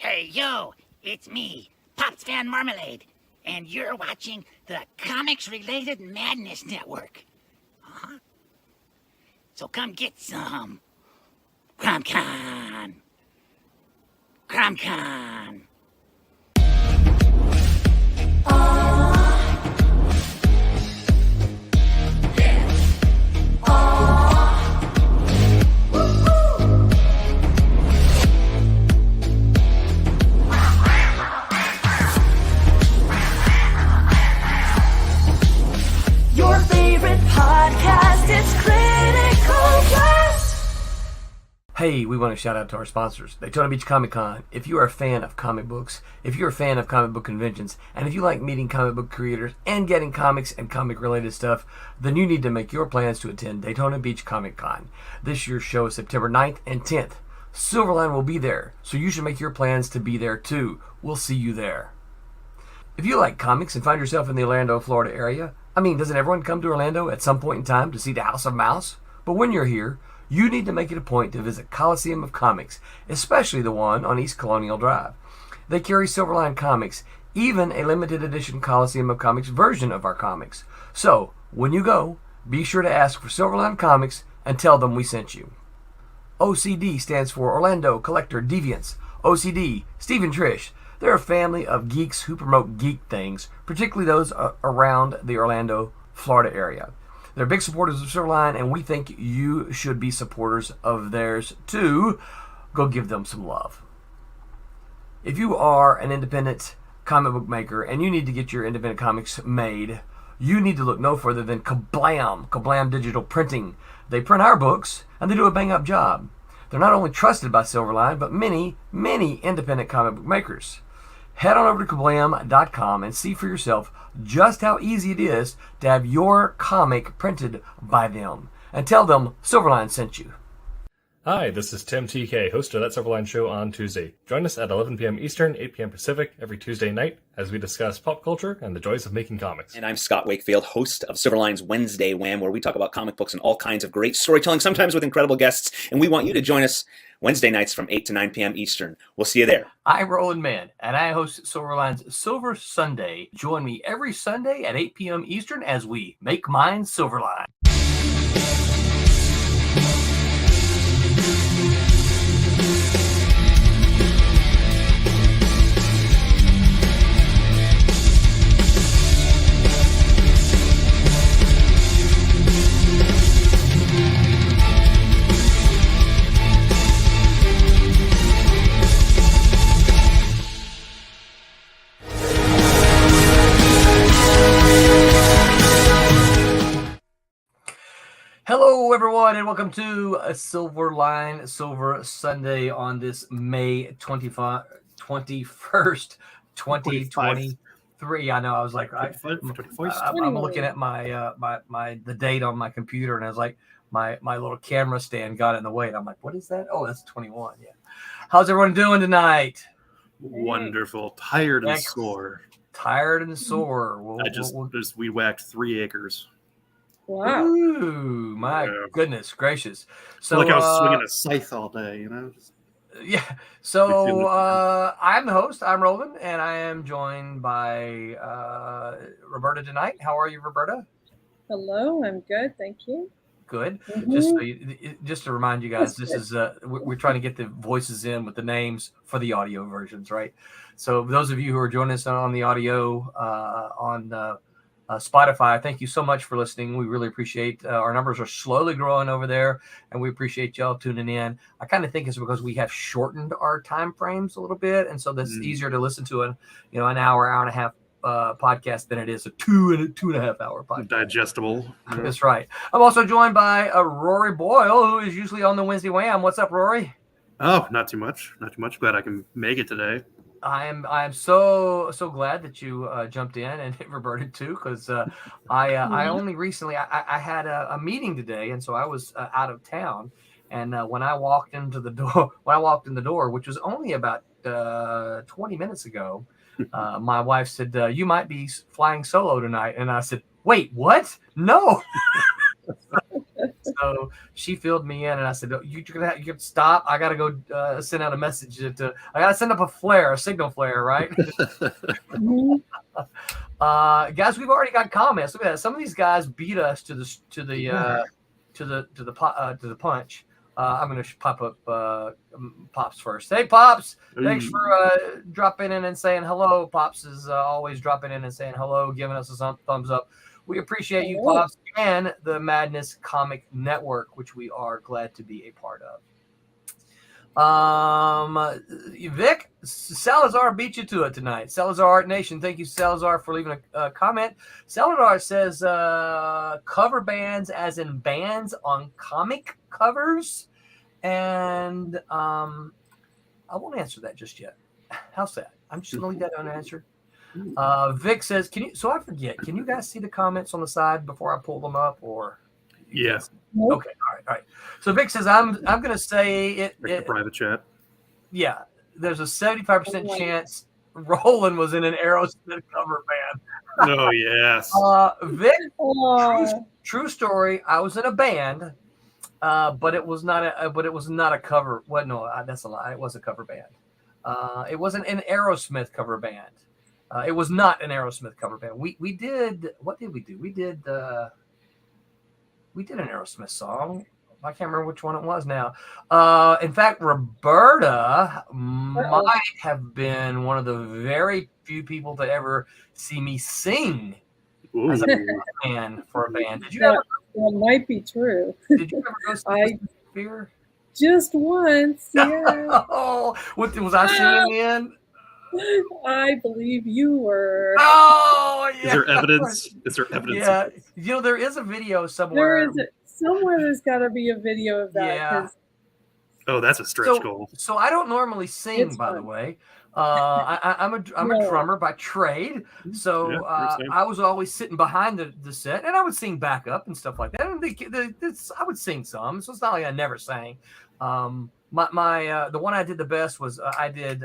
Hey, yo, it's me, Pops Van Marmalade, and you're watching the Comics-Related Madness Network. Uh-huh. So come get some. CromCon. CromCon. Your favorite podcast, it's Critical Blast. Hey, we want to shout out to our sponsors, Daytona Beach Comic Con. If you are a fan of comic books, if you're a fan of comic book conventions, and if you like meeting comic book creators and getting comics and comic-related stuff, then you need to make your plans to attend Daytona Beach Comic Con. This year's show is September 9th and 10th. Silverline will be there, so you should make your plans to be there too. We'll see you there. If you like comics and find yourself in the Orlando, Florida area, doesn't everyone come to Orlando at some point in time to see the House of Mouse? But when you're here, you need to make it a point to visit Coliseum of Comics, especially the one on East Colonial Drive. They carry Silverline comics, even a limited edition Coliseum of Comics version of our comics. So, when you go, be sure to ask for Silverline Comics and tell them we sent you. OCD stands for Orlando Collector Deviants. OCD, Steve and Trish. They're a family of geeks who promote geek things, particularly those around the Orlando, Florida area. They're big supporters of Silverline, and we think you should be supporters of theirs too. Go give them some love. If you are an independent comic book maker and you need to get your independent comics made, you need to look no further than Kablam Digital Printing. They print our books, and they do a bang-up job. They're not only trusted by Silverline, but many, many independent comic book makers. Head on over to kablam.com and see for yourself just how easy it is to have your comic printed by them. And tell them Silverline sent you. Hi, this is Tim TK, host of That Silverline Show on Tuesday. Join us at 11 p.m. Eastern, 8 p.m. Pacific every Tuesday night as we discuss pop culture and the joys of making comics. And I'm Scott Wakefield, host of Silverline's Wednesday Wham, where we talk about comic books and all kinds of great storytelling, sometimes with incredible guests. And we want you to join us Wednesday nights from 8 to 9 p.m. Eastern. We'll see you there. I'm Roland Mann, and I host Silverline's Silver Sunday. Join me every Sunday at 8 p.m. Eastern as we make mine Silverline. Hello, everyone, and welcome to a Silverline Silver Sunday on this May 21st, 2023. I know. I was like, I'm looking at my the date on my computer, and I was like, my little camera stand got in the way, and I'm like, what is that? Oh, that's 21. Yeah. How's everyone doing tonight? Wonderful. Tired and sore. Tired and sore. We whacked 3 acres. Wow. Ooh, my goodness gracious. So like I was swinging a scythe all day, you know? Yeah. So I'm the host. I'm Roland, and I am joined by Roberta tonight. How are you, Roberta? Hello, I'm good. Thank you. Good. Mm-hmm. Just to remind you guys, this is we're trying to get the voices in with the names for the audio versions, right? So those of you who are joining us on the audio on Spotify, thank you so much for listening. We really appreciate our numbers are slowly growing over there, and we appreciate y'all tuning in. I kind of think it's because we have shortened our time frames a little bit, and so that's easier to listen to an hour and a half podcast than it is a two and a half hour podcast. Digestible. That's right. I'm also joined by Rory Boyle, who is usually on the Wednesday Wham. What's up, Rory? Oh, not too much. Glad I can make it today. I am so glad that you jumped in, and Roberta too, because I only recently I had a meeting today, and so I was out of town, and when I walked in the door, which was only about 20 minutes ago, my wife said, "You might be flying solo tonight," and I said, "Wait, what? No." So So she filled me in, and I said, "You can stop. I gotta go send out a message. I gotta send up a signal flare, right?" Mhm. Guys, we've already got comments. Look at that. Some of these guys beat us to the punch. I'm going to pop up Pops first. Hey, Pops! Thanks for dropping in and saying hello. Pops is always dropping in and saying hello, giving us a thumbs up. We appreciate you, Pops, and the Madness Comic Network, which we are glad to be a part of. Vic Salazar beat you to it tonight. Salazar Art Nation, thank you, Salazar, for leaving a comment. Salazar says cover bands as in bands on comic covers, and I won't answer that just yet. How's that? I'm just gonna leave that unanswered. Vic says, "Can you?" So I forget. Can you guys see the comments on the side before I pull them up, or? Yeah. Okay. All right. So Vic says, "I'm going to say it private chat. Yeah, there's a 75% chance Roland was in an Aerosmith cover band." Oh yes. Vic, true story. I was in a band, but it was not a cover. Well, no, that's a lie. It was a cover band. It wasn't an Aerosmith cover band. It was not an Aerosmith cover band. We did. What did we do? We did an Aerosmith song. I can't remember which one it was now. In fact, Roberta might have been one of the very few people to ever see me sing as a fan for a band. Did you ever? That might be true. Did you ever go see Fear? Just once, yeah. Oh, what was I singing in? I believe you were. Oh, yeah. Is there evidence? Is there evidence? Yeah, there is a video somewhere. Somewhere there's got to be a video of that. Yeah. Oh, that's a stretch goal. So I don't normally sing, by the way. I'm a drummer by trade. So I was always sitting behind the set, and I would sing backup and stuff like that. And I would sing some, so it's not like I never sang. The one I did the best was I did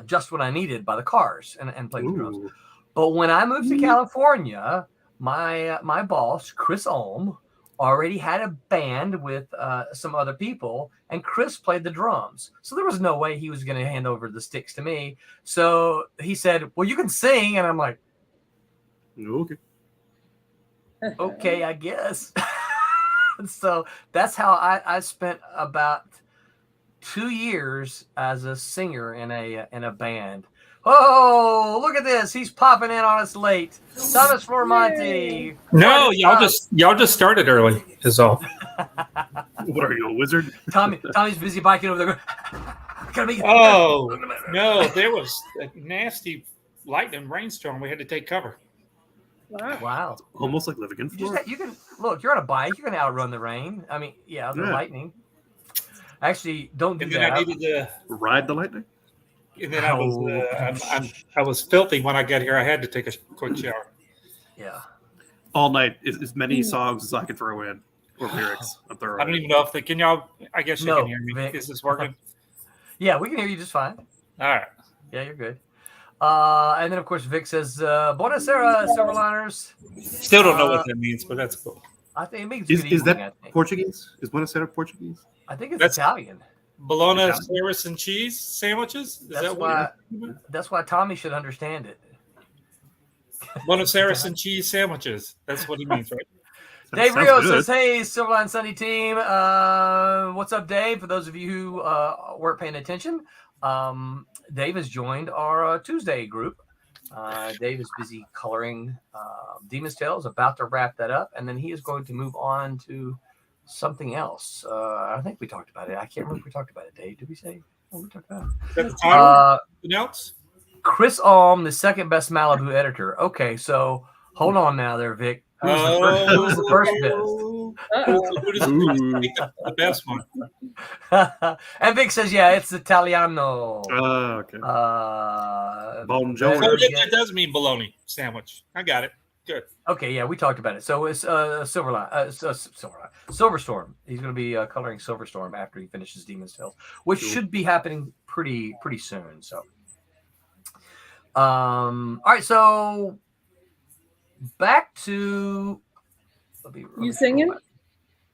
Just What I Needed by the Cars and played the drums. But when I moved to California, my boss, Chris Ulm, already had a band with some other people, and Chris played the drums. So there was no way he was going to hand over the sticks to me. So he said, "Well, you can sing." And I'm like, okay, I guess. So that's how I spent about 2 years as a singer in a band. Oh, look at this! He's popping in on us late. Thomas Formonti. No, y'all just started early. Is all. What are you, a wizard? Tommy's busy biking over there. Oh no, there was a nasty lightning rainstorm. We had to take cover. Wow. Almost like living in Florida. You can look. You're on a bike. You can outrun the rain. I mean, the lightning. Actually, don't do and that. Then I needed to ride the lightning. And then I was filthy when I got here. I had to take a quick shower. Yeah. All night, as many songs as I can throw in, or lyrics. I don't even know if they can. Y'all, I guess you can hear me. Vic. Is this working? Yeah, we can hear you just fine. All right. Yeah, you're good. And then of course Vic says, "Buonasera, Silverliners." Still don't know what that means, but that's cool. I think it means is that Portuguese? Is Buonasera Portuguese? I think it's Italian. Bologna, Paris, and cheese sandwiches. That's why Tommy should understand it. Buonasera and cheese sandwiches. That's what he means, right? Dave Rio says, "Hey, Silverline Sunday team. What's up, Dave? For those of you who weren't paying attention, Dave has joined our Tuesday group. Dave is busy coloring Demon's Tales, about to wrap that up, and then he is going to move on to something else. I think we talked about it. I can't remember if we talked about it, Dave. Did we say what we talked about? Anything else? Chris Alm, the second best Malibu editor. Okay, so hold on now there, Vic. Who's the first best? The best one. And Vic says, "Yeah, it's Italiano." Okay. Buongiorno. That does mean bologna sandwich. I got it. Good. Okay, yeah, we talked about it. So it's Silverstorm. He's going to be coloring Silverstorm after he finishes Demon's Tales, which should be happening pretty soon. So, all right. So back to You singing?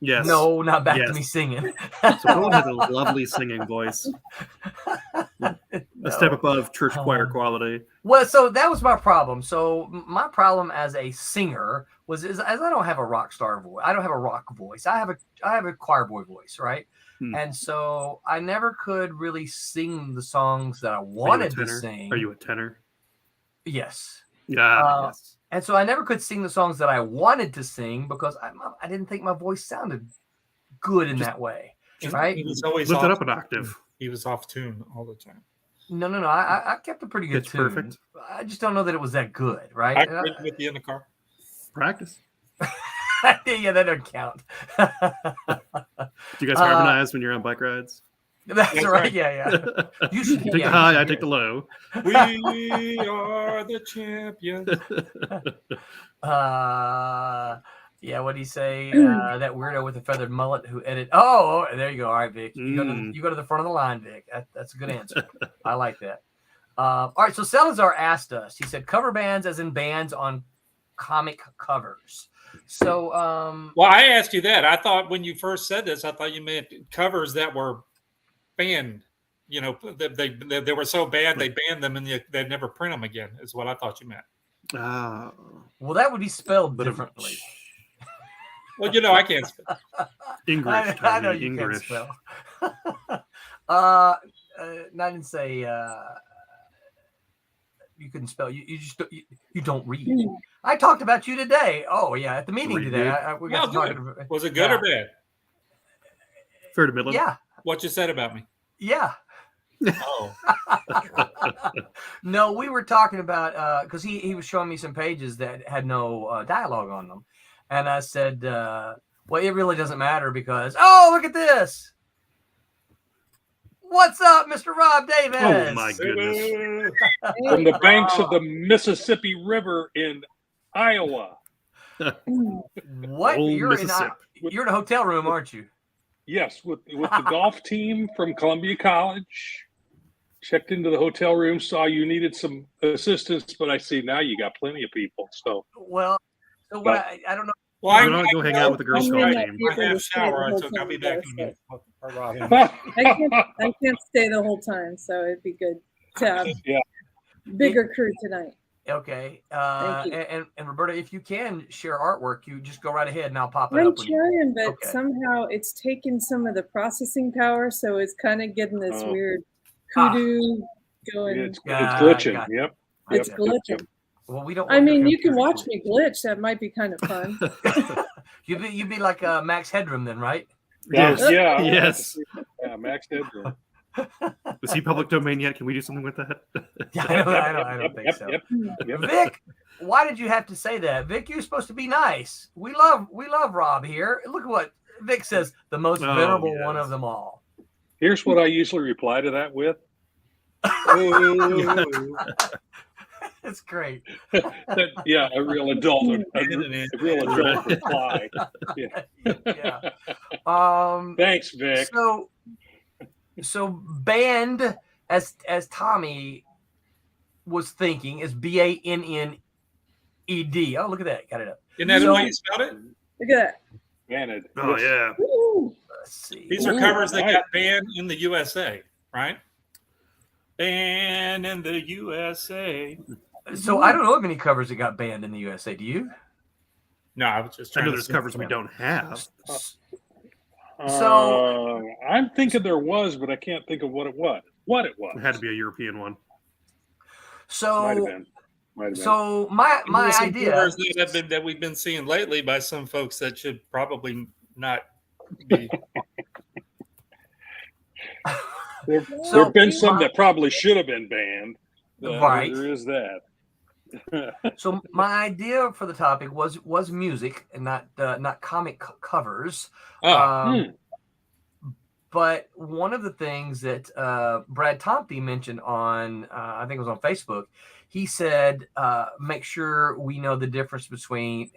Yes. No, not back to Yes. me singing. So Roland has a lovely singing voice. A step above church choir quality. Well, so that was my problem. So my problem as a singer is I don't have a rock star voice. I don't have a rock voice. I have a choir boy voice, right? And so I never could really sing the songs that I wanted to sing. Are you a tenor? Yes. Yeah. Yes. And so I never could sing the songs that I wanted to sing because I didn't think my voice sounded good in that way, right? He was always lift it up an octave. He was off tune all the time. No. I kept a pretty good tune. Perfect. I just don't know that it was that good, right? I agreed with you in the car. Practice. Yeah, that doesn't count. Do you guys harmonize when you're on bike rides? That's right. Yeah. You should take the high, I take the low. We are the champions. Yeah, what do you say? That weirdo with the feathered mullet who edited. Oh, there you go. All right, Vic. You go to the front of the line, Vic. That's a good answer. I like that. All right, so Salazar asked us. He said, cover bands as in bands on comic covers. So, well, I asked you that. I thought when you first said this, I thought you meant covers that were banned. You know, they were so bad they banned them and they'd never print them again. Is what I thought you meant. Well, that would be spelled differently. Well, you know, I can't spell. English. I know you can't spell. I didn't say you couldn't spell. You just you don't read. I talked about you today. Oh yeah, at the meeting today. We got to talk. Was it good or bad? Fair to middling. Yeah. What you said about me? Yeah. Oh. No, we were talking about because he was showing me some pages that had no dialogue on them, and I said, "Well, it really doesn't matter because look at this." What's up, Mr. Rob Davis? Oh, my goodness. From the banks of the Mississippi River in Iowa. What? You're in a hotel room, aren't you? Yes, with the golf team from Columbia College. Checked into the hotel room, saw you needed some assistance, but I see now you got plenty of people. So, well, so what I don't know. Well, I don't go hang out with the girls' golf team. I have a shower. I'll be back in a minute. I can't stay the whole time, so it'd be good to have bigger crew tonight. Okay. Thank you. And Roberta, if you can share artwork, you just go right ahead and I'll pop it I'm up. trying, but somehow it's taken some of the processing power, so it's kind of getting this weird kudu going. It's glitching. Yep. It's glitching. Well, we don't. I mean, you can watch me glitch. That might be kind of fun. You'd be like Max Headroom then, right? Yes. Yeah. Yes. Yeah, Max Headroom. Is he public domain yet? Can we do something with that? Yeah, I don't think so. Yep. Vic, why did you have to say that? Vic, you're supposed to be nice. We love Rob here. Look at what Vic says, the most venerable one of them all. Here's what I usually reply to that with. That's great. Yeah, a real adult reply. Yeah. Thanks, Vic. So band, as Tommy was thinking, is BANNED. Oh, look at that. Got it up. Isn't that the way you spelled it? Look at that. Banned. Oh, yeah. Let's see. These are covers that got banned in the USA, right? Banned in the USA. So I don't know of any covers that got banned in the USA. Do you? No, I was just I trying know to there's covers we don't have. So I'm thinking there was, but I can't think of what it was. It had to be a European one. Might have So been. so my Some idea covers that we've been seeing lately by some folks that should probably not be. There have been some that probably should have been banned. Right. There is that. So my idea for the topic was music and not comic covers. But one of the things that Brad Tompe mentioned on I think it was on Facebook, he said make sure we know the difference between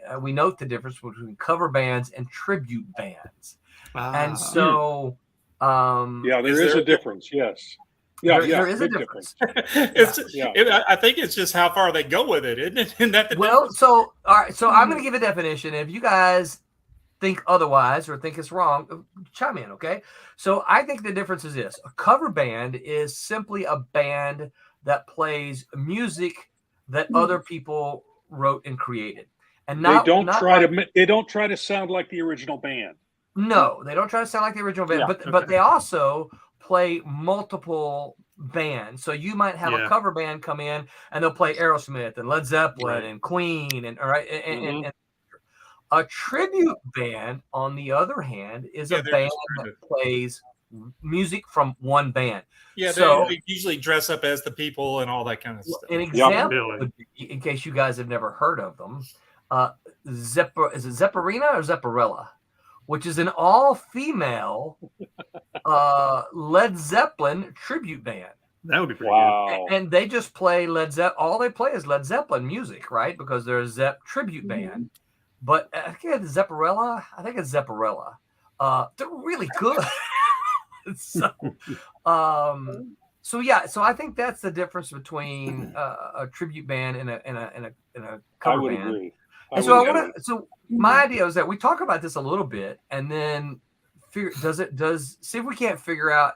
cover bands and tribute bands. And so there is a difference. Yes. There is a big difference. I think it's just how far they go with it, isn't it? Isn't that the Well, difference? so all right, so I'm going to give a definition. If you guys think otherwise or think it's wrong, chime in, okay? So I think the difference is this: a cover band is simply a band that plays music that other people wrote and created, and not they don't try to sound like the original band. No, they don't try to sound like the original band, but they also play multiple bands. So you might have a cover band come in and they'll play Aerosmith and Led Zeppelin and Queen and and a tribute band, on the other hand, is a band that plays music from one band. Yeah, so they usually dress up as the people and all that kind of stuff. An example would be, in case you guys have never heard of them, is it Zepparina or Zepparella? Which is an all-female Led Zeppelin tribute band. That would be pretty good. And they just play Led Zeppelin. All they play is Led Zeppelin music, right? Because they're a Zepp tribute band. But I think it's Zepparella. I think it's Zepparella. They're really good. So I think that's the difference between a tribute band and a cover band. Agree. So my idea is that we talk about this a little bit and then see if we can't figure out,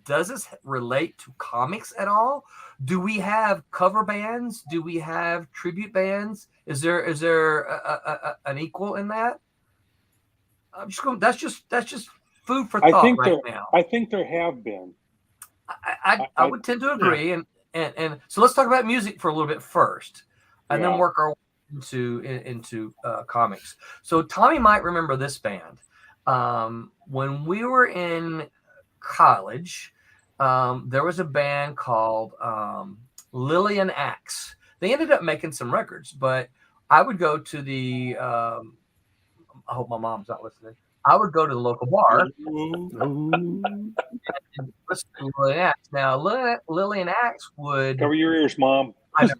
does this relate to comics at all? Do we have cover bands? Do we have tribute bands? Is there an equal in that? I'm just going. That's just food for thought now. I think there have been. I would tend to agree, and so let's talk about music for a little bit first, and then work our way into comics. So Tommy might remember this band. When we were in college, there was a band called Lillian Axe. They ended up making some records, but I would go to the I hope my mom's not listening. I would go to the local bar and listen to Lillian Axe. Now, Lillian Axe would cover your ears, Mom. I know.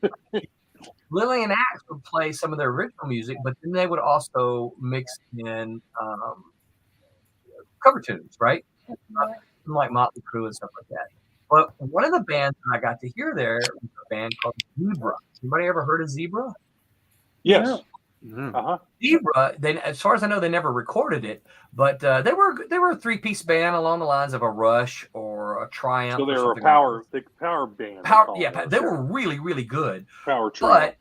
Lillian Axe would play some of their original music, but then they would also mix in cover tunes, right? Like Motley Crue and stuff like that. But one of the bands that I got to hear there was a band called Zebra. Anybody ever heard of Zebra? Yes. Zebra. As far as I know, they never recorded it, but they were a three-piece band along the lines of a Rush or a Triumph. So they were a power band. They were really, really good. Power trio. But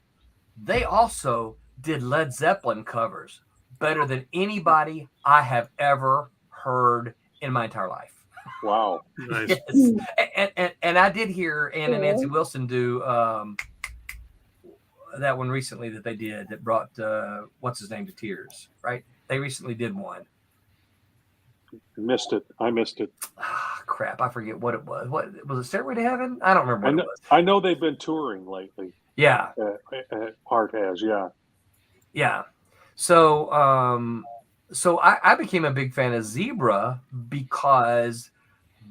they also did Led Zeppelin covers better than anybody I have ever heard in my entire life. Wow. Nice. Yes. And I did hear Ann and Nancy Wilson do that one recently that they did that brought what's his name to tears, right? They recently did one. I missed it. Ah, crap, I forget what it was. What was it? Stairway to Heaven? I don't remember what it was. I know they've been touring lately. Yeah. Hart has, yeah. So I became a big fan of Zebra because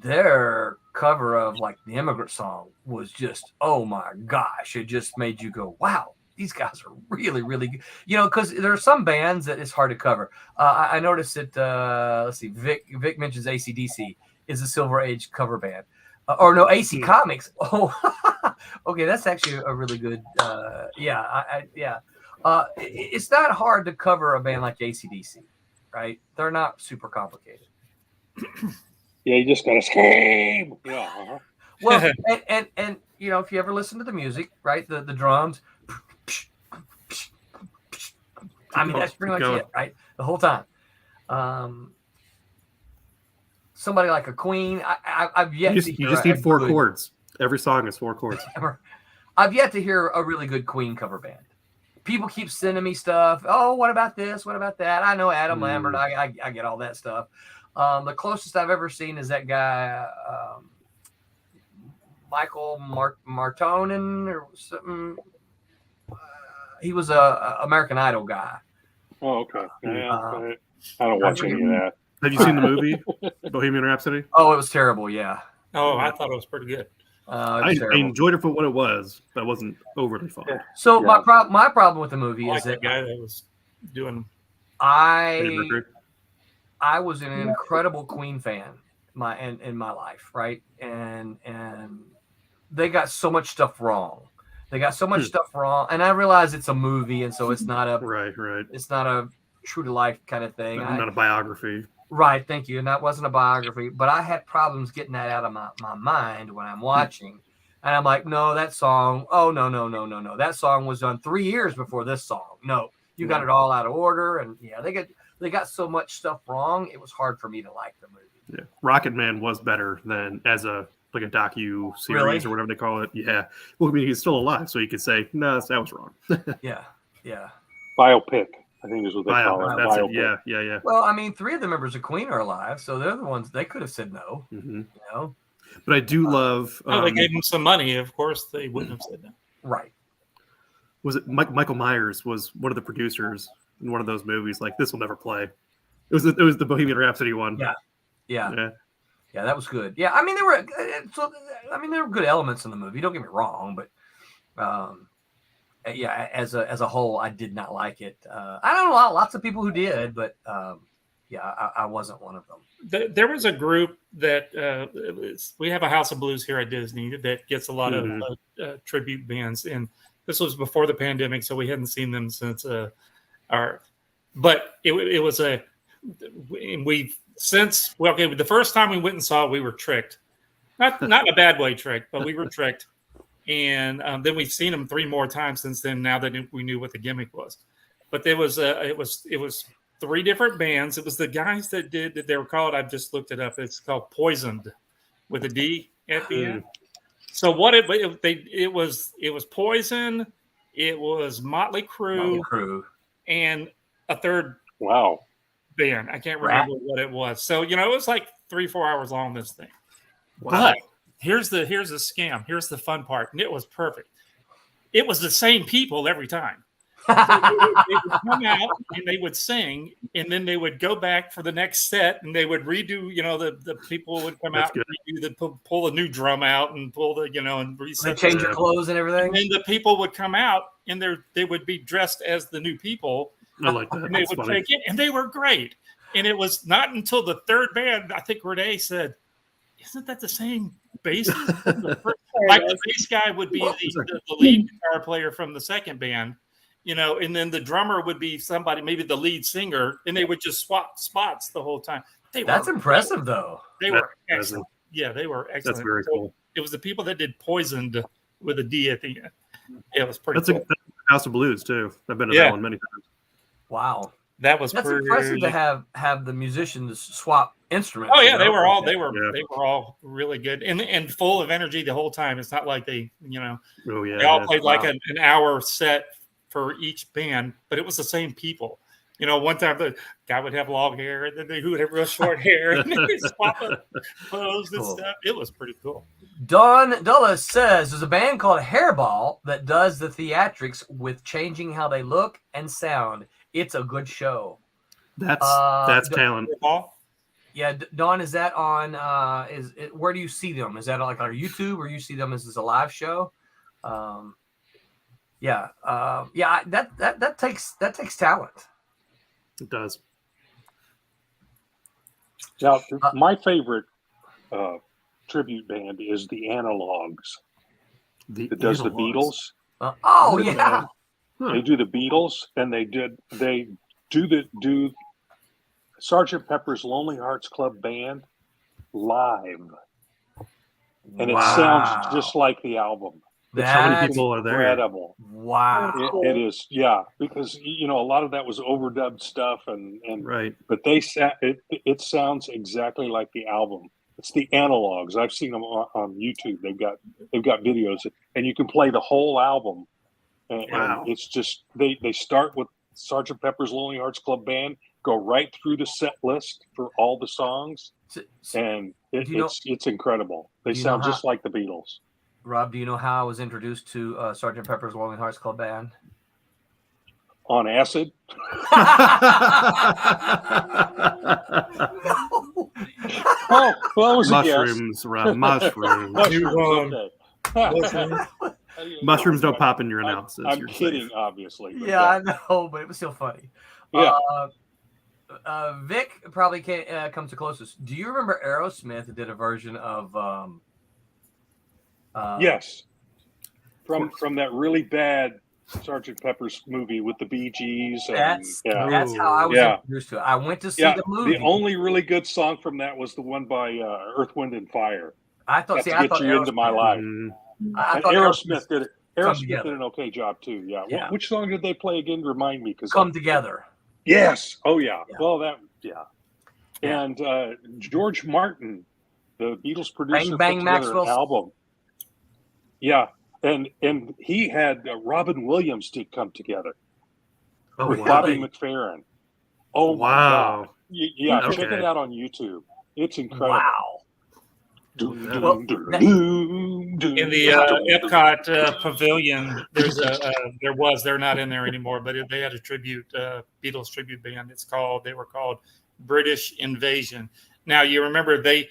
their cover of like the Immigrant Song was just, oh my gosh, it just made you go, wow, these guys are really, really good. Because there are some bands that it's hard to cover. I noticed that, let's see, Vic mentions AC/DC is a Silver Age cover band. Or no, AC Comics. Oh, okay, that's actually a really good, it's not hard to cover a band like AC/DC, right? They're not super complicated. Yeah, you just gotta scream. Yeah. Well, and if you ever listen to the music, right, the drums, I mean, that's pretty much it, right? The whole time. Somebody like a Queen, I've yet to hear. You just need four chords. Every song is four chords. I've yet to hear a really good Queen cover band. People keep sending me stuff. Oh, what about this? What about that? I know Adam Lambert. I get all that stuff. The closest I've ever seen is that guy, Michael Martonen or something. He was a American Idol guy. Oh, okay. I don't watch any of that. Have you seen the movie Bohemian Rhapsody? Oh, it was terrible. Yeah. Oh, I thought it was pretty good. I enjoyed it for what it was, but it wasn't overly fun. So my problem with the movie is that guy that was doing. I was an incredible Queen fan. in my life, right? And they got so much stuff wrong. They got so much stuff wrong, and I realize it's a movie, and so it's not a right. It's not a true to life kind of thing. Not a biography. Right, thank you. And that wasn't a biography, but I had problems getting that out of my mind when I'm watching. And I'm like, no, that song. Oh, no. That song was done 3 years before this song. No, you got it all out of order. And yeah, they got so much stuff wrong. It was hard for me to like the movie. Yeah, Rocket Man was better than as a docu series or whatever they call it. Yeah, well, I mean, he's still alive, so you could say no, that was wrong. Yeah. Biopic, I think is what they call it. That's Biopic. it. Yeah. Well, I mean, 3 of the members of Queen are alive, so they're the ones they could have said no. Mm-hmm. You know, but I do love. They gave him some money. Of course, they wouldn't have said no. Right. Was it Michael Myers was one of the producers in one of those movies? Like, this will never play. It was the Bohemian Rhapsody one. Yeah, that was good. Yeah, I mean there were good elements in the movie. Don't get me wrong, but as a whole, I did not like it. I don't know, lots of people who did, but I wasn't one of them. There was a group that we have a House of Blues here at Disney that gets a lot of tribute bands, and this was before the pandemic, so we hadn't seen them since But it was the first time we went and saw it, we were tricked. Not in a bad way tricked, but we were tricked. And then we've seen them 3 more times since then, now that we knew what the gimmick was. But there was it was 3 different bands. It was the guys that they were called, I've just looked it up. It's called Poisoned with a D at the end. So what it was Poison, it was Motley Crue. And a third band. I can't remember what it was. So, it was like 3-4 hours long, this thing. Wow. But here's the scam. Here's the fun part. And it was perfect. It was the same people every time. So they would come out and they would sing, and then they would go back for the next set, and they would redo, the people would come out and pull the new drum out and pull the, and reset. They change their clothes and everything. And then the people would come out and they would be dressed as the new people. I like that. And they would take it, and they were great. And it was not until the third band, I think Renee said, "Isn't that the same bassist?" Like the bass guy would be the lead guitar player from the second band, and then the drummer would be somebody, maybe the lead singer, and they would just swap spots the whole time. That's impressive, though. They were excellent. Yeah, they were excellent. That's very cool. It was the people that did Poisoned with a D at the end. It was pretty cool. That's House of Blues, too. I've been to that one many times. Wow, that's impressive to have the musicians swap instruments. Oh yeah, they were all really good and full of energy the whole time. It's not like they they all played like an hour set for each band, but it was the same people. One time the guy would have long hair, and then they would have real short hair, and they swap clothes and stuff. It was pretty cool. Don Dulles says there's a band called Hairball that does the theatrics with changing how they look and sound. It's a good show. That's talent. Yeah, Dawn, is that on? Where do you see them? Is that like on YouTube, or you see them as a live show? That takes talent. It does. Now, my favorite tribute band is the Analogs. That does the Beatles. They do the Beatles, and they do Sgt. Pepper's Lonely Hearts Club Band live, and it sounds just like the album. How many people are there? Incredible! Wow, it is. Yeah, because a lot of that was overdubbed stuff, and right. But it sounds exactly like the album. It's the Analogs. I've seen them on YouTube. They've got videos, and you can play the whole album. And it's just they start with Sgt. Pepper's Lonely Hearts Club Band, go right through the set list for all the songs, and it's incredible. They sound just like the Beatles. Rob, do you know how I was introduced to Sgt. Pepper's Lonely Hearts Club Band? On acid? Oh, well, it was mushrooms, Rob. Mushrooms. Mushrooms don't pop in your analysis. I'm kidding, obviously. Yeah, I know, but it was still funny. Yeah. Vic probably can't comes the closest. Do you remember Aerosmith did a version of? Yes, from that really bad Sgt. Pepper's movie with the Bee Gees. And, That's how I was introduced to it. I went to see the movie. The only really good song from that was the one by Earth, Wind, and Fire. I thought. I thought you into my life. I thought Aerosmith did it. Aerosmith did an okay job too. Yeah. Which song did they play again? Remind me, because Come Together. Yes. Oh yeah. Well, And George Martin, the Beatles producer, Bang Bang put together Maxwell's an album. Yeah, and he had Robin Williams to come together with Bobby McFerrin. Oh my God! Check it out on YouTube. It's incredible. Wow. In the Epcot Pavilion, they're not in there anymore, but they had a Beatles tribute band. They were called British Invasion. Now you remember they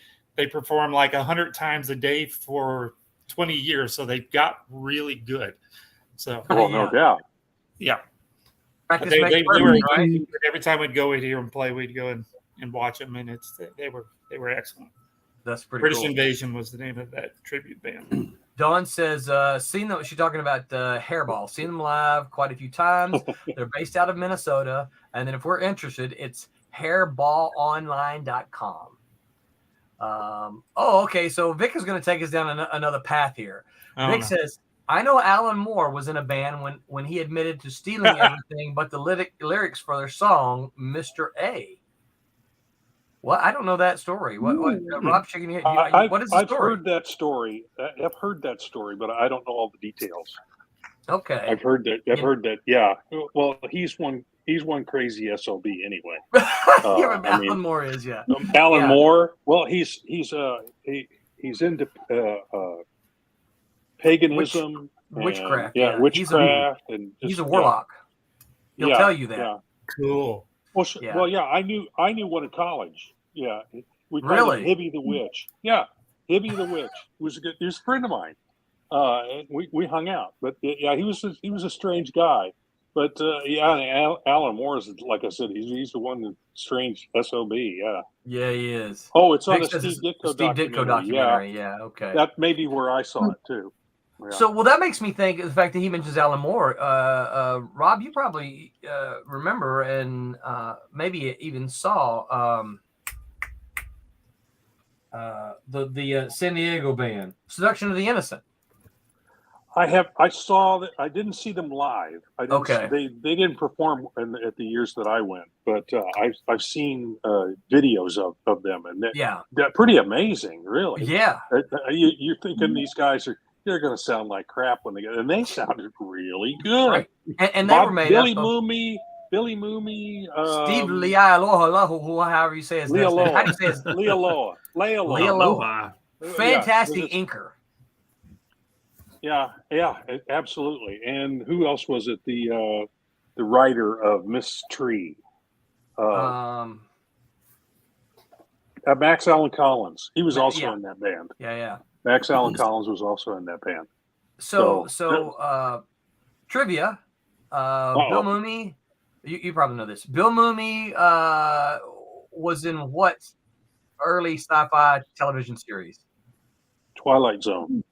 performed like 100 times a day for 20 years, so they got really good. So no doubt. Yeah. Practice They makes were perfect, right? every time we'd go in here and play, we'd go and watch them, and they were excellent. That's pretty British cool. Invasion was the name of that tribute band. Dawn says, seen them. She's talking about Hairball. Seen them live quite a few times. They're based out of Minnesota. And then if we're interested, it's hairballonline.com. Okay. So Vic is going to take us down another path here. Vic says, I know Alan Moore was in a band when he admitted to stealing everything but the lyrics for their song, Mr. A. Well, I don't know that story. What Rob shaking your head? What is the story? I've heard that story. I've heard that story, but I don't know all the details. Okay. I've heard that. Yeah. Well, he's one crazy SOB anyway. Alan Moore is, yeah. Alan Moore. Well, he's into paganism, witchcraft. Witchcraft, he's a warlock. He'll tell you that. Yeah. Cool. Well, I knew one in college. Yeah, we called Really? him Hibby the Witch. Yeah, Hibby the Witch he was a friend of mine. We hung out, but yeah, he was a strange guy. But Alan Moore is, like I said, he's the one strange SOB. Yeah. Yeah, he is. Oh, it's on the Steve Ditko documentary. Yeah. Okay. That may be where I saw it too. Yeah. So, that makes me think the fact that he mentions Alan Moore. Rob, you probably remember and maybe even saw the San Diego band, Seduction of the Innocent. I saw that. I didn't see them live. Okay. They didn't perform at the years that I went, but I've seen videos of them, and they're pretty amazing, really. Yeah. You're thinking these guys they're going to sound like crap when they get, and they sounded really good. Right. And they were made Billy up Mooney, Steve Lealoha, however you say his name. How do you say his Lealoha. Fantastic inker. Yeah, absolutely. And who else was it? The writer of Miss Tree. Max Allan Collins. He was also in that band. Yeah. Max Allan Collins was also in that band. So trivia. Bill Mooney. You probably know this. Bill Mooney was in what early sci-fi television series? Twilight Zone.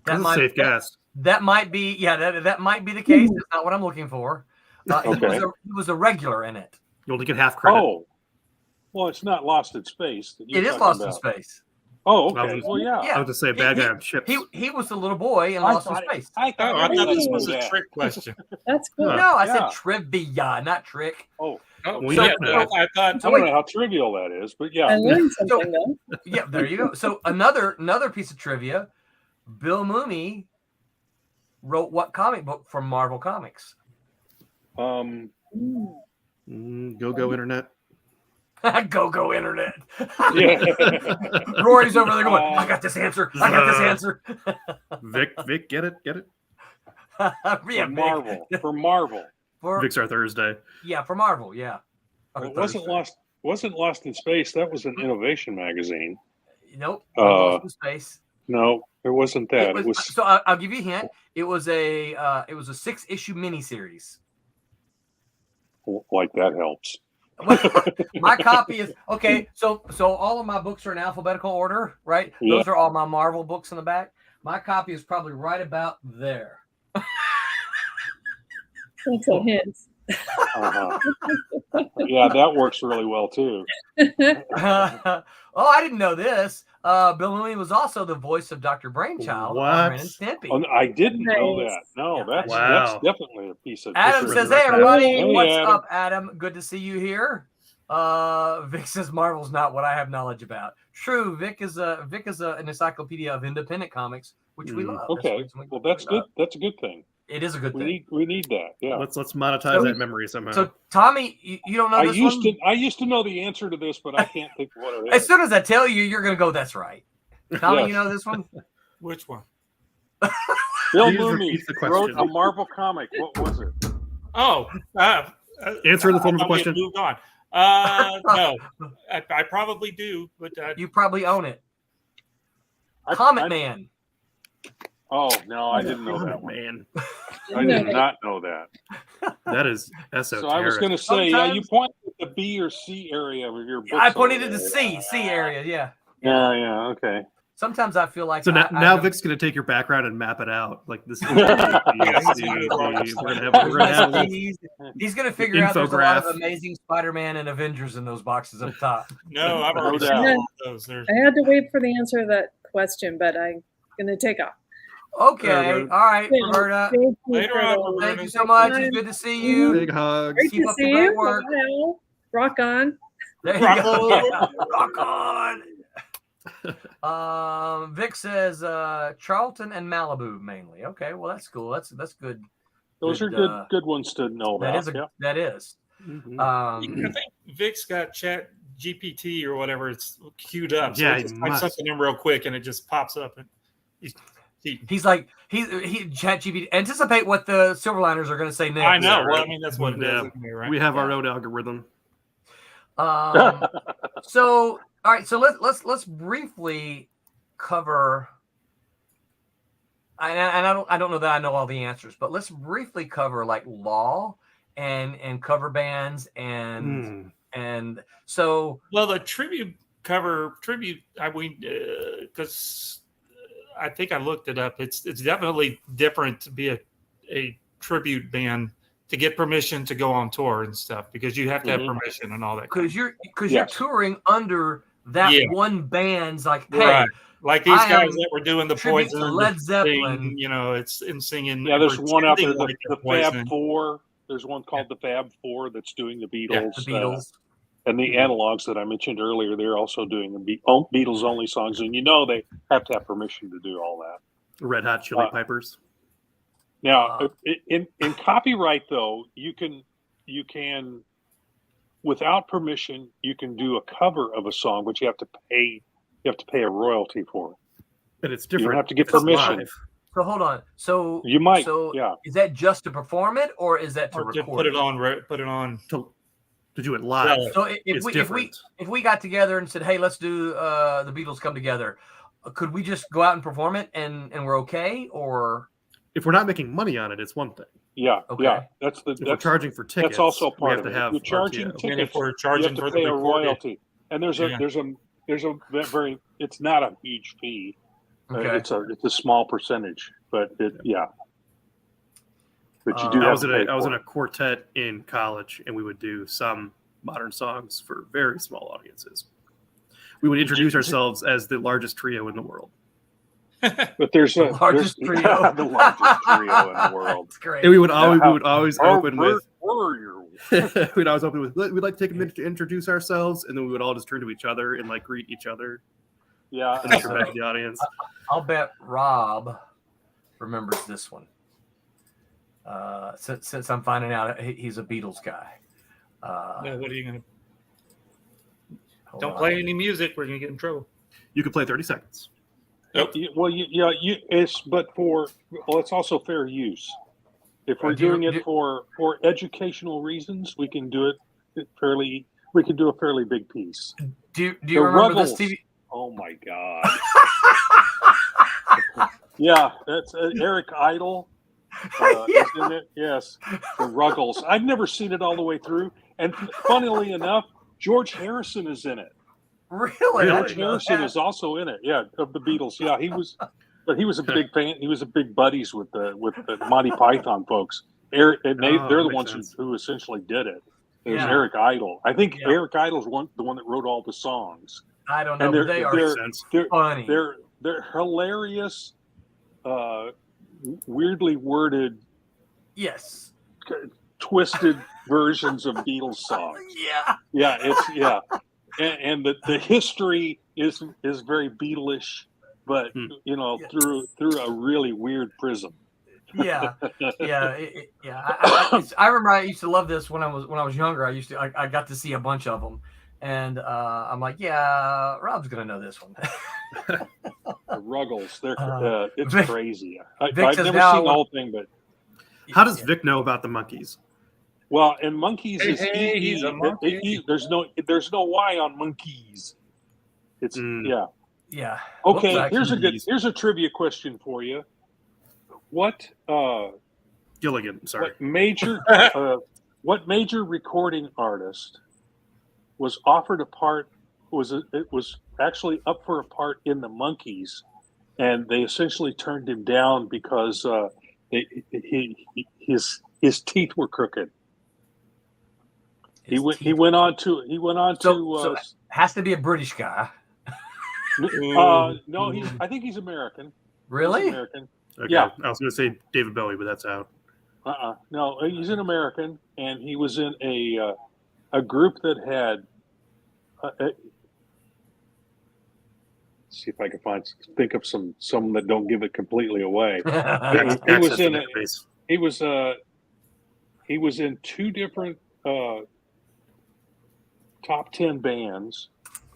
That's a safe guess. That might be, that might be the case. That's not what I'm looking for. Okay. He was a regular in it. You only get half credit. Oh, well, it's not Lost in Space. It is Lost in Space. Oh, okay. Well, yeah. I was to say bad guy on ships. He was the little boy in Lost in Space. I thought this was a trick question. That's cool. No, I said trivia, not trick. Oh. I thought. I don't know how trivial that is, but yeah. I learned something though. Yeah, there you go. So another piece of trivia: Bill Mooney wrote what comic book for Marvel Comics? Go Internet. Go Internet. Yeah. Rory's over there going, I got this answer. Vic, get it? For Marvel. Vic's our Thursday. Yeah, for Marvel, yeah. It wasn't Lost in Space. That was an Innovation magazine. Nope. Lost in Space. No, it wasn't that. It was so I'll give you a hint. It was a 6-issue miniseries. like that helps. My copy is okay. So all of my books are in alphabetical order, right? Yeah. Those are all my Marvel books in the back. My copy is probably right about there. That's a hint. Uh-huh. Yeah, that works really well too. Oh, I didn't know this. Bill Mumy was also the voice of Dr. Brainchild on Ren and Stimpy. Oh, I didn't know Nice. that. No, Yeah, that's definitely a piece of. Adam history. says, "Hey everybody, Hey, what's Adam. up, Adam? Good to see you here." Vic says, "Marvel's not what I have knowledge about." True, Vic is an encyclopedia of independent comics, which we love. Okay, well that's good. That's a good thing. It is a good thing. We need that. Yeah. Let's monetize that memory somehow. So Tommy, you don't know this one? I used to know the answer to this, but I can't think of what it is. As soon as I tell you, you're gonna go, "That's right." Tommy, Yes. you know this one? Which one? Bill Please Mumy repeat the wrote question. a Marvel comic. What was it? Oh, Answer in the form of a I thought we had question. Moved on. No, I probably do, but You probably own it. Comet Man. Oh no, I didn't know that one. Man, I did not know that. that is esoteric. So I was going to say, Sometimes- you pointed at the B or C area of your book. I pointed at the C area. Yeah. Yeah. Okay. Sometimes I feel like So now, I now don't- Vic's going to take your background and map it out. Like this is Yeah, we're going to have a He's going to figure out there's a lot of infograph. Amazing Spider-Man and Avengers in those boxes up top. no, I've already No seen doubt. all of those. There's, I had to wait for the answer to that question, but I'm gonna take off. Okay. All right, Roberta. Thank you Later for on, the- Roberta. Thank you so much. It's good to see you. big hug. Great Keep to up the see great you. work. Bye. Rock on. There you Rock go. Rock on. Vic says Charlton and Malibu mainly. Okay, well that's cool. That's good. Those are good ones to know about. That is. Mhm. I think Vic's got Chat GPT or whatever. It's queued up. So Yeah, he just he types must. something in real quick and it just pops up. And He's like he ChatGPT. Anticipate what the Silverliners are going to say next. I know. Well, I mean, that's what it Yeah. is. Right? We have our own algorithm. So all right, so let's briefly cover. And I don't know that I know all the answers, but let's briefly cover like law and cover bands and so. Well, the tribute. I mean, because I think I looked it up. It's definitely different to be a tribute band to get permission to go on tour and stuff because you have to have permission and all that. Because you're touring under that one band's like, hey, right. Like these I guys am that were doing the tribute Poison, to and Led the Zeppelin. thing, you know, it's in singing. Yeah, there's one out there, pretending the like they're Fab Poison. Four. There's one called the Fab Four that's doing the Beatles. Yeah, the Beatles. And the analogs that I mentioned earlier, they're also doing the Beatles only songs, and they have to have permission to do all that. Red Hot Chili Pipers. Now, in copyright though, you can without permission, you can do a cover of a song, but you have to pay a royalty for it. And it's different. You don't have to get if it's permission. live. So hold on. So You might, So yeah. is that just to perform it, or is that to Or record? to put it on. Put it on. To do it live. Yeah. So It's different. if we got together and said, hey, let's do the Beatles come together, could we just go out and perform it and we're okay? Or If we're not making money on it, it's one thing. Yeah, Okay. yeah. If we're charging for tickets, that's also we part have of to it. have You're charging RTO. tickets. And if we're You charging have to for pay the a recording, royalty, and there's a very it's not a huge fee. Okay. It's a small percentage, but yeah. But you do I have was to in pay I was for in it. a quartet in college, and we would do some modern songs for very small audiences. We would introduce ourselves as the largest trio in the world. But there's The largest there's- trio. the largest trio in the world. It's great. And we would always open with warrior. we'd always open with we'd like to take a minute to introduce ourselves, and then we would all just turn to each other and like greet each other Yeah, and then turn back to the audience. I'll bet Rob remembers this one. Since I'm finding out he's a Beatles guy. Well, what are you gonna? Hold Don't on. play any music. We're gonna get in trouble. You could play 30 seconds. Nope. Well, it's also fair use. If we're Do you- doing it for educational reasons, we can do it fairly. We can do a fairly big piece. Do you The remember Rebels. this TV? Oh my God! Yeah, that's Eric Idle. is in it. Yes, the Ruggles. I've never seen it all the way through, and funnily enough, George Harrison is in it. Really? George Harrison is also in it. Yeah, of the Beatles. Yeah, he was, but he was a big fan. He was a big buddies with the Monty Python folks. Eric, and they're the ones who essentially did it. It was Eric Idle. I think Eric Idle's the one that wrote all the songs. I don't know. And They are funny. They're hilarious, weirdly worded, yes, twisted versions of Beatles songs. Yeah, and the history is very Beatlish, but through a really weird prism. I remember I used to love this when I was younger. I got to see a bunch of them, and I'm like, yeah, Rob's gonna know this one. The Ruggles, it's Vic, crazy. I've Vic never seen the whole thing, but how does Vic know about the monkeys? Well, and monkeys is he's a monkey. There's no Y on monkeys. It's Yeah. Okay, here's a trivia question for you. What Gilligan? Sorry. What major recording artist was offered a part? It was actually up for a part in the Monkees, and they essentially turned him down because his teeth were crooked. He went on to So it has to be a British guy. No, I think he's American. Really? He's American. Okay. Yeah. I was going to say David Bowie, but that's out. No, he's an American, and he was in a group that had. Let's see if I can think of some that don't give it completely away. He was in two different top 10 bands,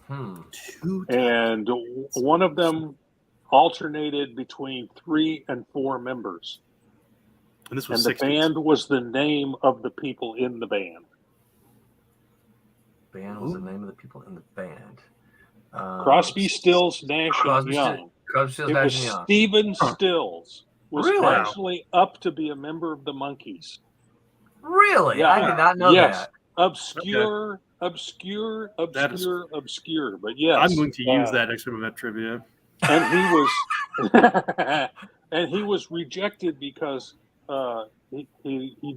and one of them alternated between 3 and 4 members. And this was the band was the name of the people in the band. Band was the name of the people in the band. Crosby, Stills, Nash, and Young. Stephen Stills was actually up to be a member of the Monkees. Really? Yeah. I did not know that. Obscure. But yes. I'm going to use that next time at trivia. And he was rejected because he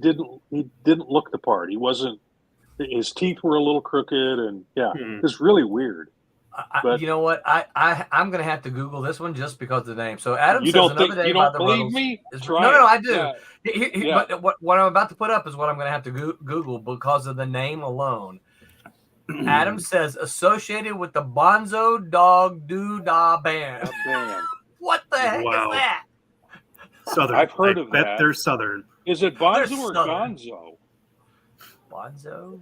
didn't look the part. He wasn't. His teeth were a little crooked, and it's really weird. But you know what? I'm going to have to Google this one just because of the name. So Adam you says don't another day you about don't the believe Ruggles. me? No, I do. Yeah. But what I'm about to put up is what I'm going to have to Google because of the name alone. Adam says associated with the Bonzo Dog Doo-Dah Band. What the heck is that? Southern. I've heard of that. They're Southern. Is it Bonzo or Gonzo? Bonzo?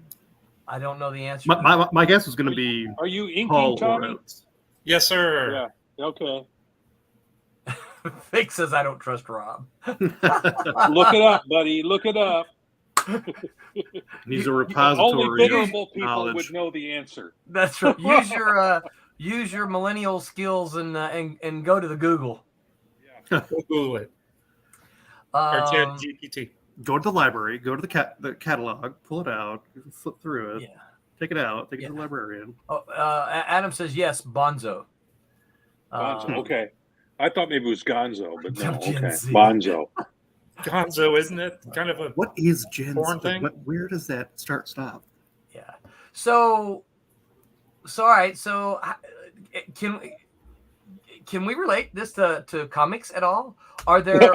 I don't know the answer. My guess was going to be. Are you inking, Paul Tommy? Rhodes. Yes, sir. Yeah. Okay. Vic says I don't trust Rob. Look it up, buddy. Look it up. He's a repository. Only venerable people knowledge. would know the answer. That's right. Use your millennial skills and go to the Google. Yeah. Google it. Or ChatGPT. Go to the library. Go to the catalog. Pull it out. Flip through it. Yeah. Take it out. Take it to the librarian. Adam says yes. Bonzo. Bonzo. Okay. I thought maybe it was Gonzo, but no. Okay. Bonzo. Gonzo, isn't it? Kind of a what is Gen porn thing? Where does that stop? Yeah. So all right. So can we relate this to comics at all? Are there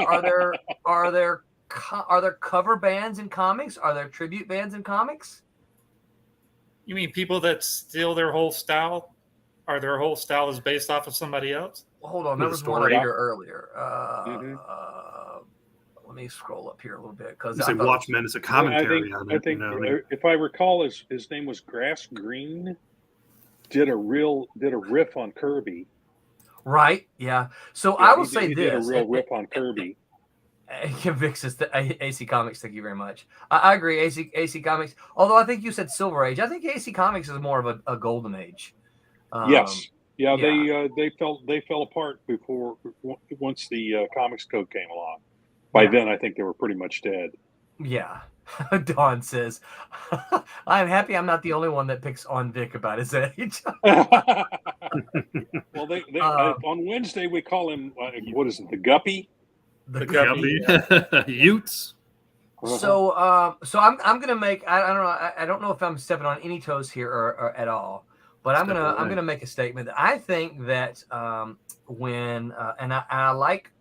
cover bands in comics? Are there tribute bands in comics? You mean people that steal their whole style? Or their whole style is based off of somebody else? Well, hold on, there was one up here earlier. Let me scroll up here a little bit because I Watchmen is a commentary on it. I think if I recall, his name was Grass Green. Did a riff on Kirby. Right. Yeah. So I will say this: did a real riff on Kirby. Vic says AC Comics. Thank you very much. I agree. AC Comics. Although I think you said Silver Age. I think AC Comics is more of a golden age. Yes. Yeah. They fell apart once the Comics Code came along. By then, I think they were pretty much dead. Yeah. Dawn says, I'm happy I'm not the only one that picks on Vic about his age. Well, on Wednesday we call him what is it? The Guppy. The Guppy. Utes. So I'm gonna make I don't know if I'm stepping on any toes here or at all, but I'm gonna make a statement that I think that when and I like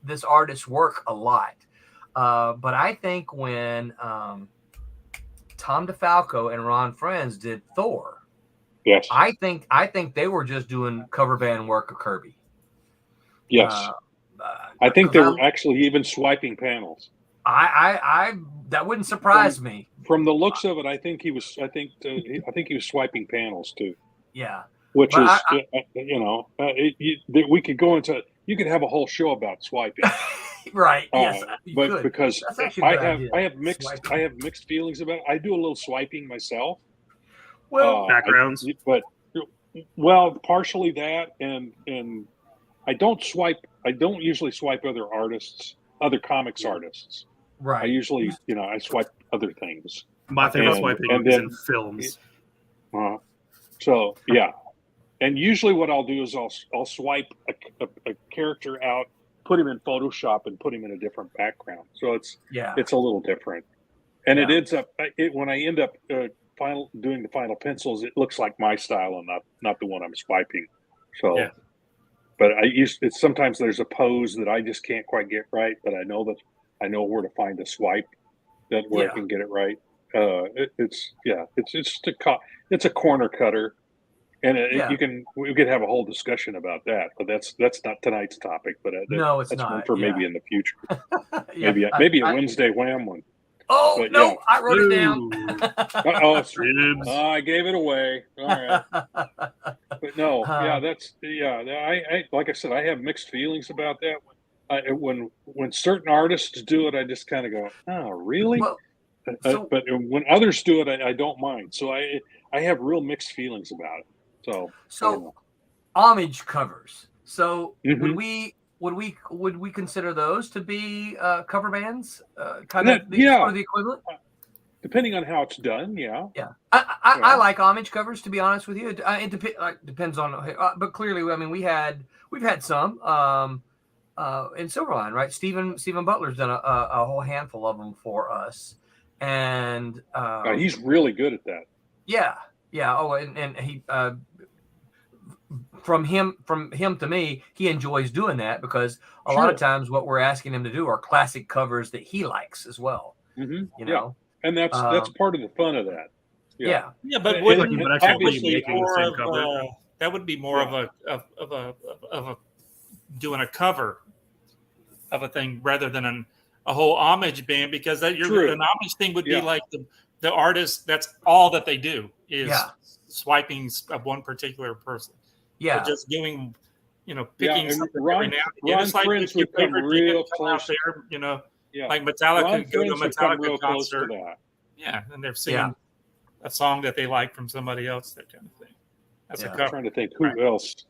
this artist's work a lot, but I think when Tom DeFalco and Ron Friends did Thor, yes, I think they were just doing cover band work of Kirby. Yes, I think they were actually even swiping panels. I that wouldn't surprise me. From the looks of it, I think he was. I think he was swiping panels too. Yeah, which is we could go into. You could have a whole show about swiping. Right. Yes. But could. Because I have mixed feelings about it. I do a little swiping myself. Well, backgrounds, partially that, and I don't swipe. I don't usually swipe other artists, other comics artists. Right. I usually, I swipe other things. My favorite swiping is in films. So yeah, and usually what I'll do is I'll swipe a character out, put him in Photoshop, and put him in a different background. So it's a little different, and it ends up when I end up doing the final pencils, it looks like my style and not the one I'm swiping. So. Yeah. But sometimes there's a pose that I just can't quite get right, but I know where to find a swipe where I can get it right. It's a corner cutter, and we could have a whole discussion about that. But that's not tonight's topic. But no, it's that's not. One for maybe in the future. maybe a Wednesday Wham one. Oh, but, no, I wrote it down. I gave it away. All right. But no, I like I said, I have mixed feelings about that. When certain artists do it, I just kind of go, oh, really? Well, but when others do it, I don't mind. So I have real mixed feelings about it. So homage covers. So would we consider those to be cover bands? Sort of the equivalent? Depending on how it's done, yeah. Yeah. I like homage covers, to be honest with you. It depends on, but clearly, I mean, we've had some in Silverline, right? Stephen Butler's done a whole handful of them for us, and he's really good at that. Yeah. Oh, and he. From him to me, he enjoys doing that because a lot of times what we're asking him to do are classic covers that he likes as well. Mm-hmm. You know, and that's part of the fun of that. Yeah, but wouldn't obviously that would be more of a doing a cover of a thing rather than a whole homage band, because an homage thing would be like the artist. That's all that they do is swiping of one particular person. Yeah, so just doing, picking something every now and again. It's like if your favorite real close out there, like Metallica, go to a Metallica concert. Yeah, and they're singing a song that they like from somebody else, that kind of thing. That's a cover. I'm trying to think who else.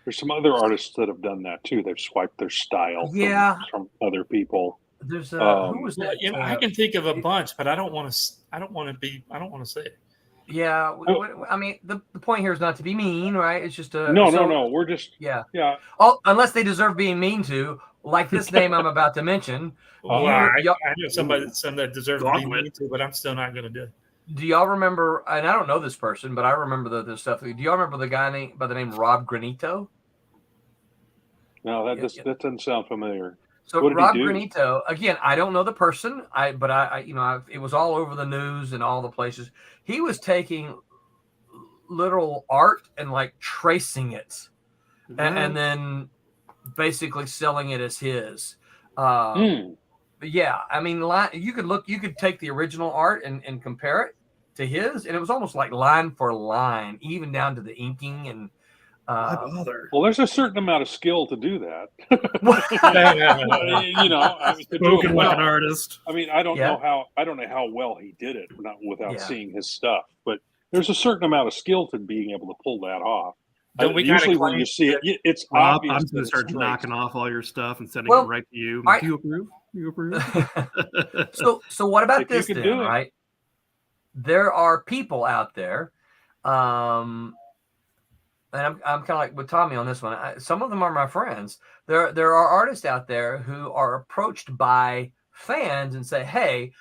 There's some other artists that have done that too. They've swiped their style from other people. There's who was that? I can think of a bunch, but I don't want to say it. Yeah, I mean, the point here is not to be mean, right? It's just no. We're just Oh, unless they deserve being mean to, like this name I'm about to mention. I know some that deserves to be mean to, but I'm still not going to do it. Do y'all remember? And I don't know this person, but I remember the stuff. Do y'all remember the guy by the name Rob Granito? No, that doesn't sound familiar. So Rob Granito, again, I don't know the person, but it was all over the news and all the places. He was taking literal art and like tracing it, and then basically selling it as his. Yeah, I mean, you could take the original art and compare it to his, and it was almost like line for line, even down to the inking and. Well, there's a certain amount of skill to do that. Spoken like an artist. I mean, I don't know how well he did it, without seeing his stuff. But there's a certain amount of skill to being able to pull that off. Don't we usually kinda when you see it, it's Rob, obvious. I'm that going to it's start traced. knocking off all your stuff and sending Well, it right to you. I- Do you approve? You approve? So what about If you this can then, do it. right? There are people out there, and I'm kind of like with Tommy on this one. Some of them are my friends. There are artists out there who are approached by fans and say, "Hey,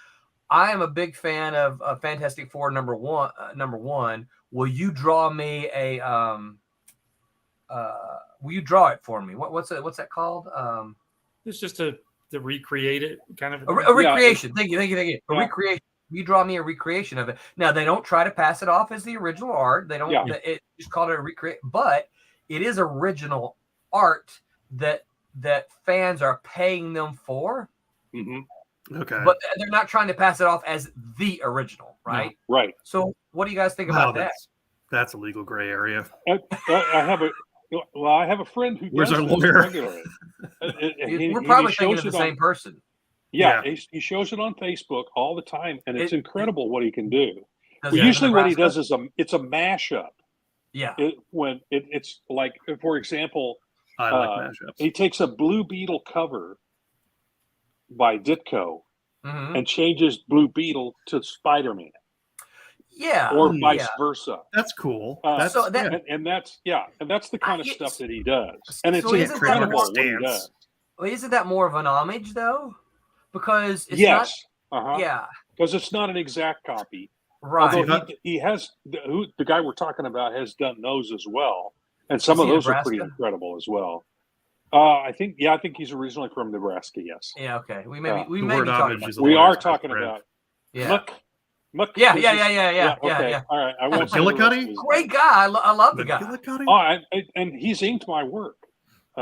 I am a big fan of Fantastic Four number one. Will you draw me a will you draw it for me? What's that called? It's just to recreate it, kind of. A recreation. Thank you. A Yeah. recreation. You draw me a recreation of it. Now they don't try to pass it off as the original art. They don't. Yeah. It just called it a recreate, but it is original art that fans are paying them for. Mhm. Okay. But they're not trying to pass it off as the original, right? Right. So what do you guys think Wow, about that? that's a legal gray area. I have a friend who Where's does our this lawyer? regularly. We're probably thinking of the same person. Yeah, Yeah. he shows it on Facebook all the time, and it's It- incredible what he can do. Does Well, it in usually, what he Nebraska? does is it's a mashup. Yeah. It's like, for example, I like mashups. he takes a Blue Beetle cover by Ditko Mhm. and changes Blue Beetle to Spider-Man, Yeah. or Hmm. vice Yeah. versa. That's cool. That's So that- and that's the kind of Yes. stuff that he does, and it's So isn't that incredible more- what he does. Well, isn't that more of an homage though? Because it's Yes, not. Yeah. because it's not an exact copy. Right. Although he has the guy we're talking about has done those as well, and some Is of he those are pretty Nebraska? incredible as well. I think he's originally from Nebraska. Yes, Yeah. Okay. We Yeah. may The be word talking homage about. is a we little are extra talking spread. about Yeah. Muck. Yeah. is Yeah. this- Yeah. Okay, Yeah. all right. I won't say the rest McGillicuddy? of his Great name. guy. I love the guy. McGillicuddy? Oh, and he's inked my work.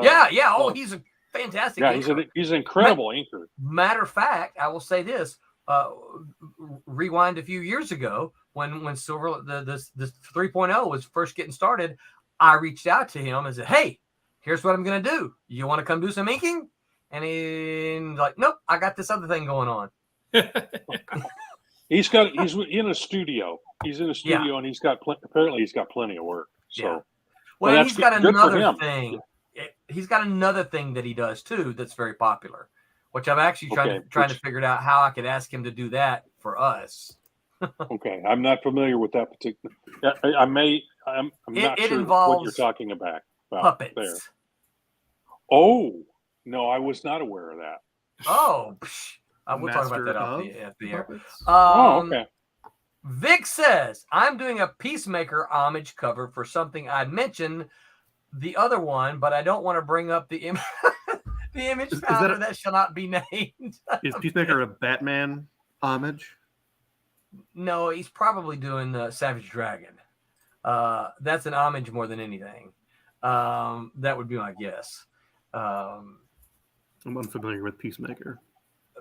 Yeah. Oh, so- he's a fantastic. yeah. inker. He's an incredible inker. Matter of fact, I will say this: rewind a few years ago when Silver this 3.0 was first getting started. I reached out to him and said, "Hey, here's what I'm going to do. You want to come do some inking?" And he's like, "Nope, I got this other thing going on." He's in a studio. He's in a studio, and he's got apparently he's got plenty of work. So. Yeah. Well, Well, that's he's got good for another him. thing. He's got another thing that he does too that's very popular, which I'm actually trying to figure out how I could ask him to do that for us. Okay, I'm not familiar with that particular. I'm not It sure what involves you're talking about Puppets. there. Oh no, I was not aware of that. Oh, we'll talk about Master that off of the air. puppets? Okay. Vic says, I'm doing a Peacemaker homage cover for something I mentioned the other one, but I don't want to bring up the the image Is that founder that shall not be named. Is Peacemaker a Batman homage? No, he's probably doing Savage Dragon. That's an homage more than anything. That would be my guess. I'm unfamiliar with Peacemaker.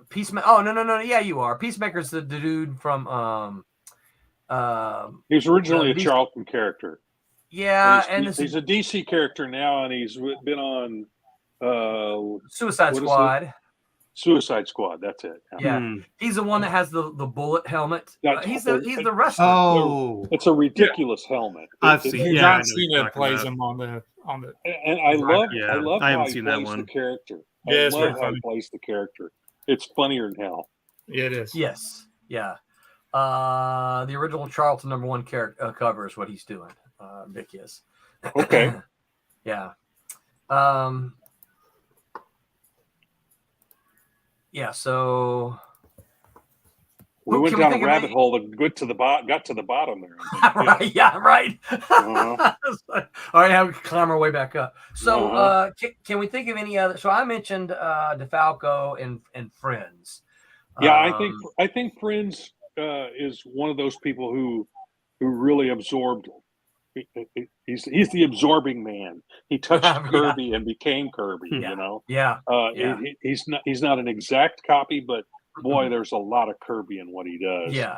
Peacemaker. Oh, no. Yeah, you are. Peacemaker's the dude from He was originally a DC Charlton character. Yeah, he's a DC character now, and he's been on Suicide what is Squad. Suicide Squad. That's it. Yeah, he's the one that has the bullet helmet. That's- He's the wrestler. Oh, It's a ridiculous helmet. I've seen. Yeah, I John know what you're Cena talking plays about. him on the. And I love I haven't how he seen that plays one. the character. Yeah, I it's very love how he funny. plays the character. It's funnier than hell. Yeah, it is. Yes, yeah. The original Charlton #1 character cover is what he's doing. Vic is. Okay. Yeah. Yeah. So. We went Can we down a think of rabbit any- hole that got to the bottom there. Right. Yeah. Right. Uh-huh. All right. Now we can climb our way back up. So, Uh-huh. can we think of any other? So I mentioned DeFalco and Friends. Yeah, I think Friends is one of those people who really absorbed. He's the absorbing man. He touched Yeah. Kirby and became Kirby. Yeah. You know, Yeah. Yeah. he's not an exact copy, but boy, there's a lot of Kirby in what he does. Yeah.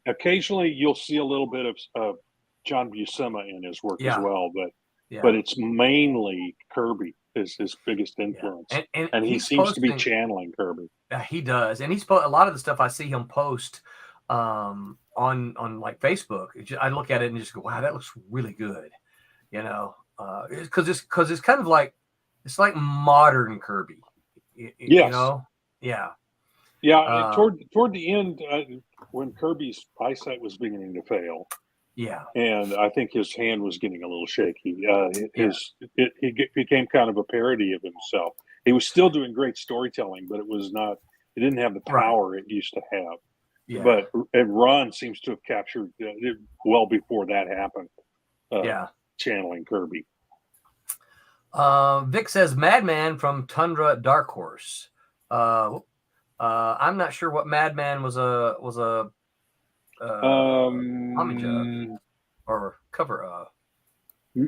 Occasionally, you'll see a little bit of John Buscema in his work as well, but it's mainly Kirby is his biggest influence, and he seems to be channeling Kirby. He does, and he's a lot of the stuff I see him post on like Facebook. I look at it and just go, "Wow, that looks really good," you know, because it's kind of like it's like modern Kirby, you Yes. know, yeah. Yeah, toward the end, when Kirby's eyesight was beginning to fail, Yeah, and I think his hand was getting a little shaky. He became kind of a parody of himself. He was still doing great storytelling, but it was not. It didn't have the power it used to have. yeah, But and Ron seems to have captured it well before that happened. yeah. Channeling Kirby. Vic says Madman from Tundra Dark Horse. I'm not sure what Madman was a homage of or cover of.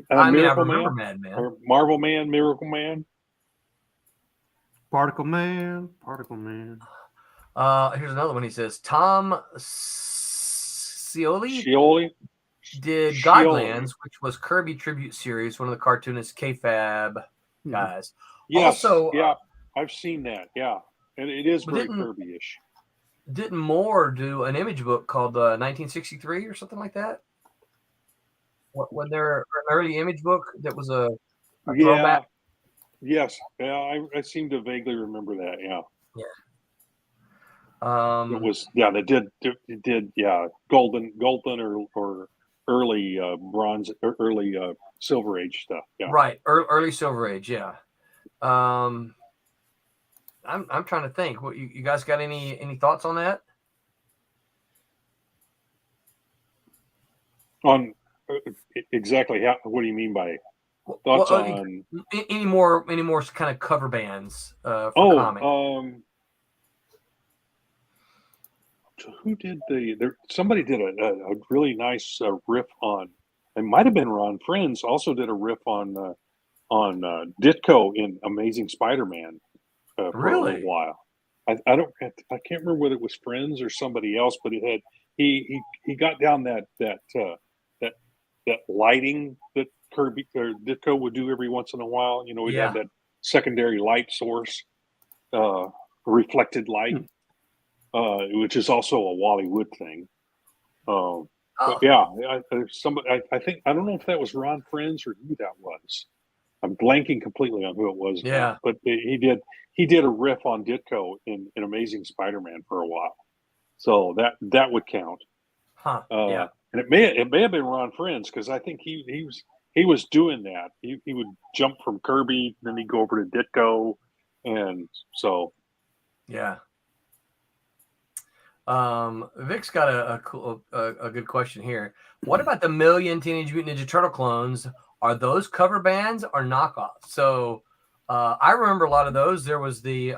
I remember Madman or Marvel Man, Miracle Man, Particle Man. Here's another one. He says Tom Scioli did Godlands, which was Kirby tribute series, one of the cartoonist K-Fab guys. Yes, Also, yeah, I've seen that. Yeah, and it is very Kirby-ish. Didn't Moore do an image book called 1963 or something like that? When there an early image book that was a throwback? Yes, yeah, I seem to vaguely remember that. Yeah. It was they did golden or early bronze or early Silver Age stuff. Yeah. Right, early Silver Age. Yeah. I'm trying to think. What you guys got any thoughts on that? On exactly how? What do you mean by thoughts on any more kind of cover bands for comic? Who did somebody did a really nice riff on. It might have been Ron Friends. Also did a riff on Ditko in Amazing Spider-Man for a little while. I can't remember whether it was Friends or somebody else, but it had he got down that lighting that Kirby or Ditko would do every once in a while. You know, we'd have that secondary light source, reflected light. Which is also a Wally Wood thing. But yeah, I think I don't know if that was Ron Friends or who that was. I'm blanking completely on who it was. Yeah, now, but he did a riff on Ditko in Amazing Spider-Man for a while, so that would count. Huh? And it may have been Ron Friends because I think he was doing that. He would jump from Kirby, then he'd go over to Ditko, and so yeah. Vic's got a good question here. What about the million Teenage Mutant Ninja Turtle clones? Are those cover bands or knockoffs? So I remember a lot of those. There was the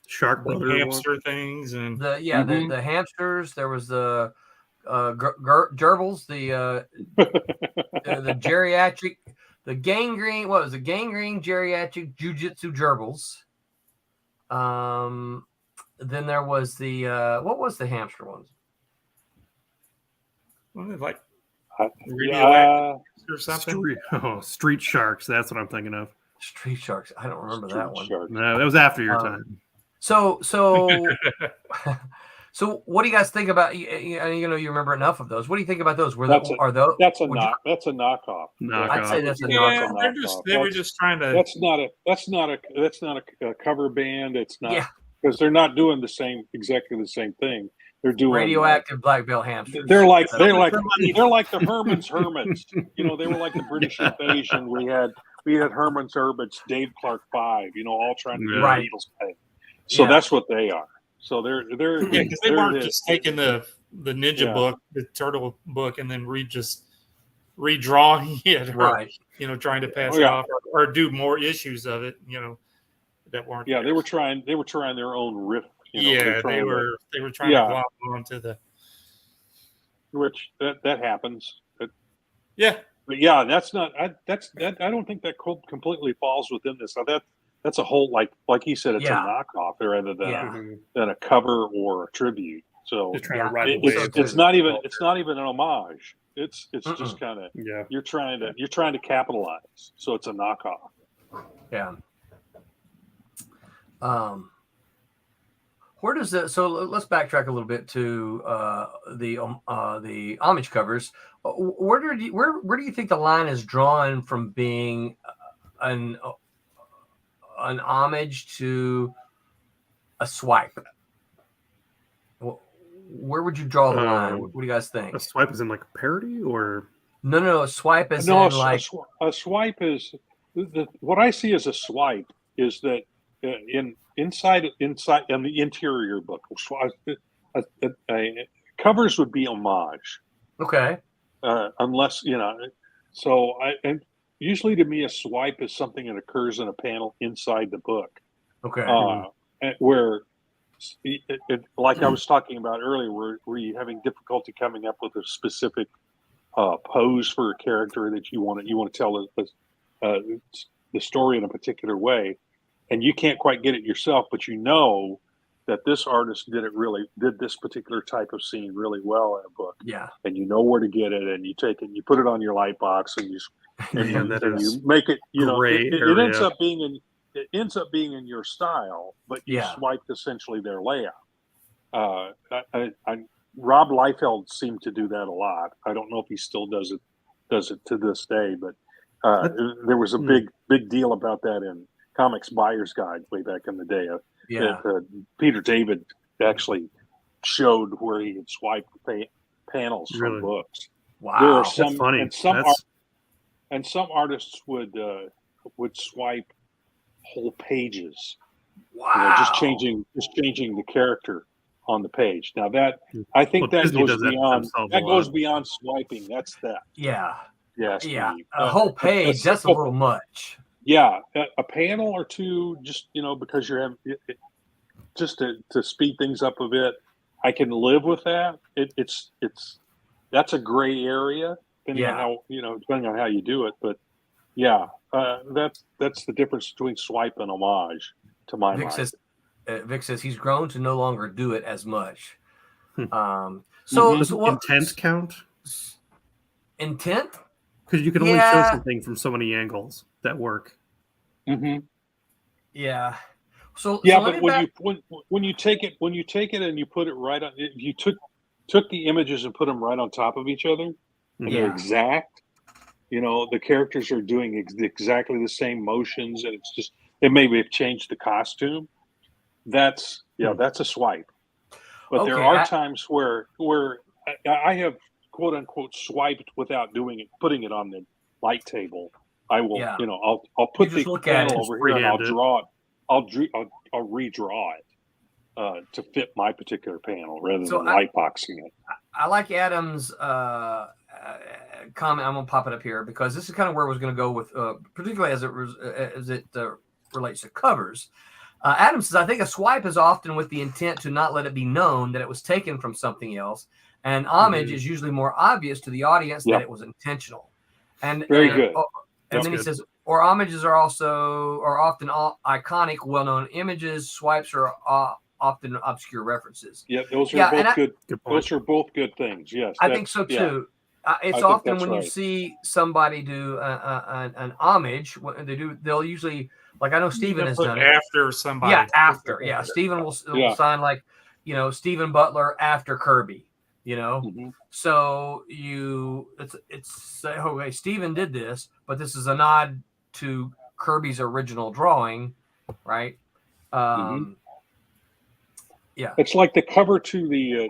Shark Brother hamster things and the hamsters. There was the gerbils, the geriatric, the gangrene. What was the gangrene geriatric jujitsu gerbils? Then there was the what was the hamster ones? Like or something. Street Sharks. That's what I'm thinking of. Street Sharks. I don't remember that one. No, that was after your time. So what do you guys think about? You remember enough of those. What do you think about those? That's a knockoff. I'd say that's a knockoff. They were just trying to. That's not a cover band. It's not because they're not doing exactly the same thing. They're doing radioactive black bill hamsters. They're like the Herman's Hermits. You know, they were like the British invasion. We had Herman's Hermits, Dave Clark 5. You know, all trying to get Beatles pay. So that's what they are. So they're because they weren't just taking the ninja book, the turtle book, and then redrawing it, or, you know, trying to pass it off or do more issues of it. You know, that weren't. Yeah, they were trying their own riff. You know, they were trying to glom onto the. Which that happens. But that's not. I don't think that completely falls within this. So that's a whole like he said, it's a knockoff rather than a cover or a tribute. So it's not even an homage. It's just kind of you're trying to capitalize. So it's a knockoff. Yeah. Where does the so let's backtrack a little bit to the homage covers. Where do you think the line is drawn from being an homage to a swipe? Where would you draw the line? What do you guys think? A swipe is in like a parody, or No. A swipe is No, in like a swipe is what I see as a swipe is that inside in the interior book, covers would be homage. okay. Unless so and usually to me a swipe is something that occurs in a panel inside the book. Okay. Where like I was talking about earlier, were you having difficulty coming up with a specific pose for a character that you want to tell the story in a particular way, and you can't quite get it yourself, but you know that this artist did this particular type of scene really well in a book. Yeah. And you know where to get it, and you take it and you put it on your light box, and you make it, it ends up being in your style, but you swiped essentially their layout. Rob Liefeld seemed to do that a lot. I don't know if he still does it to this day, but there was a big deal about that in Comics Buyer's Guide way back in the day. Peter David actually showed where he had swiped panels from books. Wow, there are that's some funny. And some artists would swipe whole pages. Wow. Just changing the character on the page. Now I think that goes beyond swiping. That's that. Yeah. Yes. Yeah. A whole page. That's a little much. Yeah. A panel or two, just because you're having just to speed things up a bit. I can live with that. It's that's a gray area depending on how you do it. But yeah, that's the difference between swipe and homage to my mind. Vic says he's grown to no longer do it as much. So intent count? Intent? Because you can only show something from so many angles that work. Mm-hmm. Yeah. So but when you take it and you put it right on, if you took the images and put them right on top of each other, and they're exact. The characters are doing exactly the same motions, and it's just they maybe have changed the costume. That's a swipe. But there are times where I have quote unquote swiped without doing it, putting it on the light table. I will, I'll put the panel over here and I'll draw it. I'll redraw it to fit my particular panel rather than light boxing it. I like Adam's comment. I'm gonna pop it up here because this is kind of where I was going to go with, particularly as it relates to covers. Adam says, I think a swipe is often with the intent to not let it be known that it was taken from something else, and homage is usually more obvious to the audience that it was intentional. And very good. And then he says, or homages are often iconic, well-known images. Swipes are often obscure references. Yeah, those are both good. Those are both good things. Yes, I think so too. It's often when you see somebody do an homage, they'll usually, like I know Steven has done it after somebody. Yeah, after. Yeah, Steven will sign like, Steven Butler after Kirby. So it's okay. Steven did this, but this is a nod to Kirby's original drawing, right? Yeah, it's like the cover to the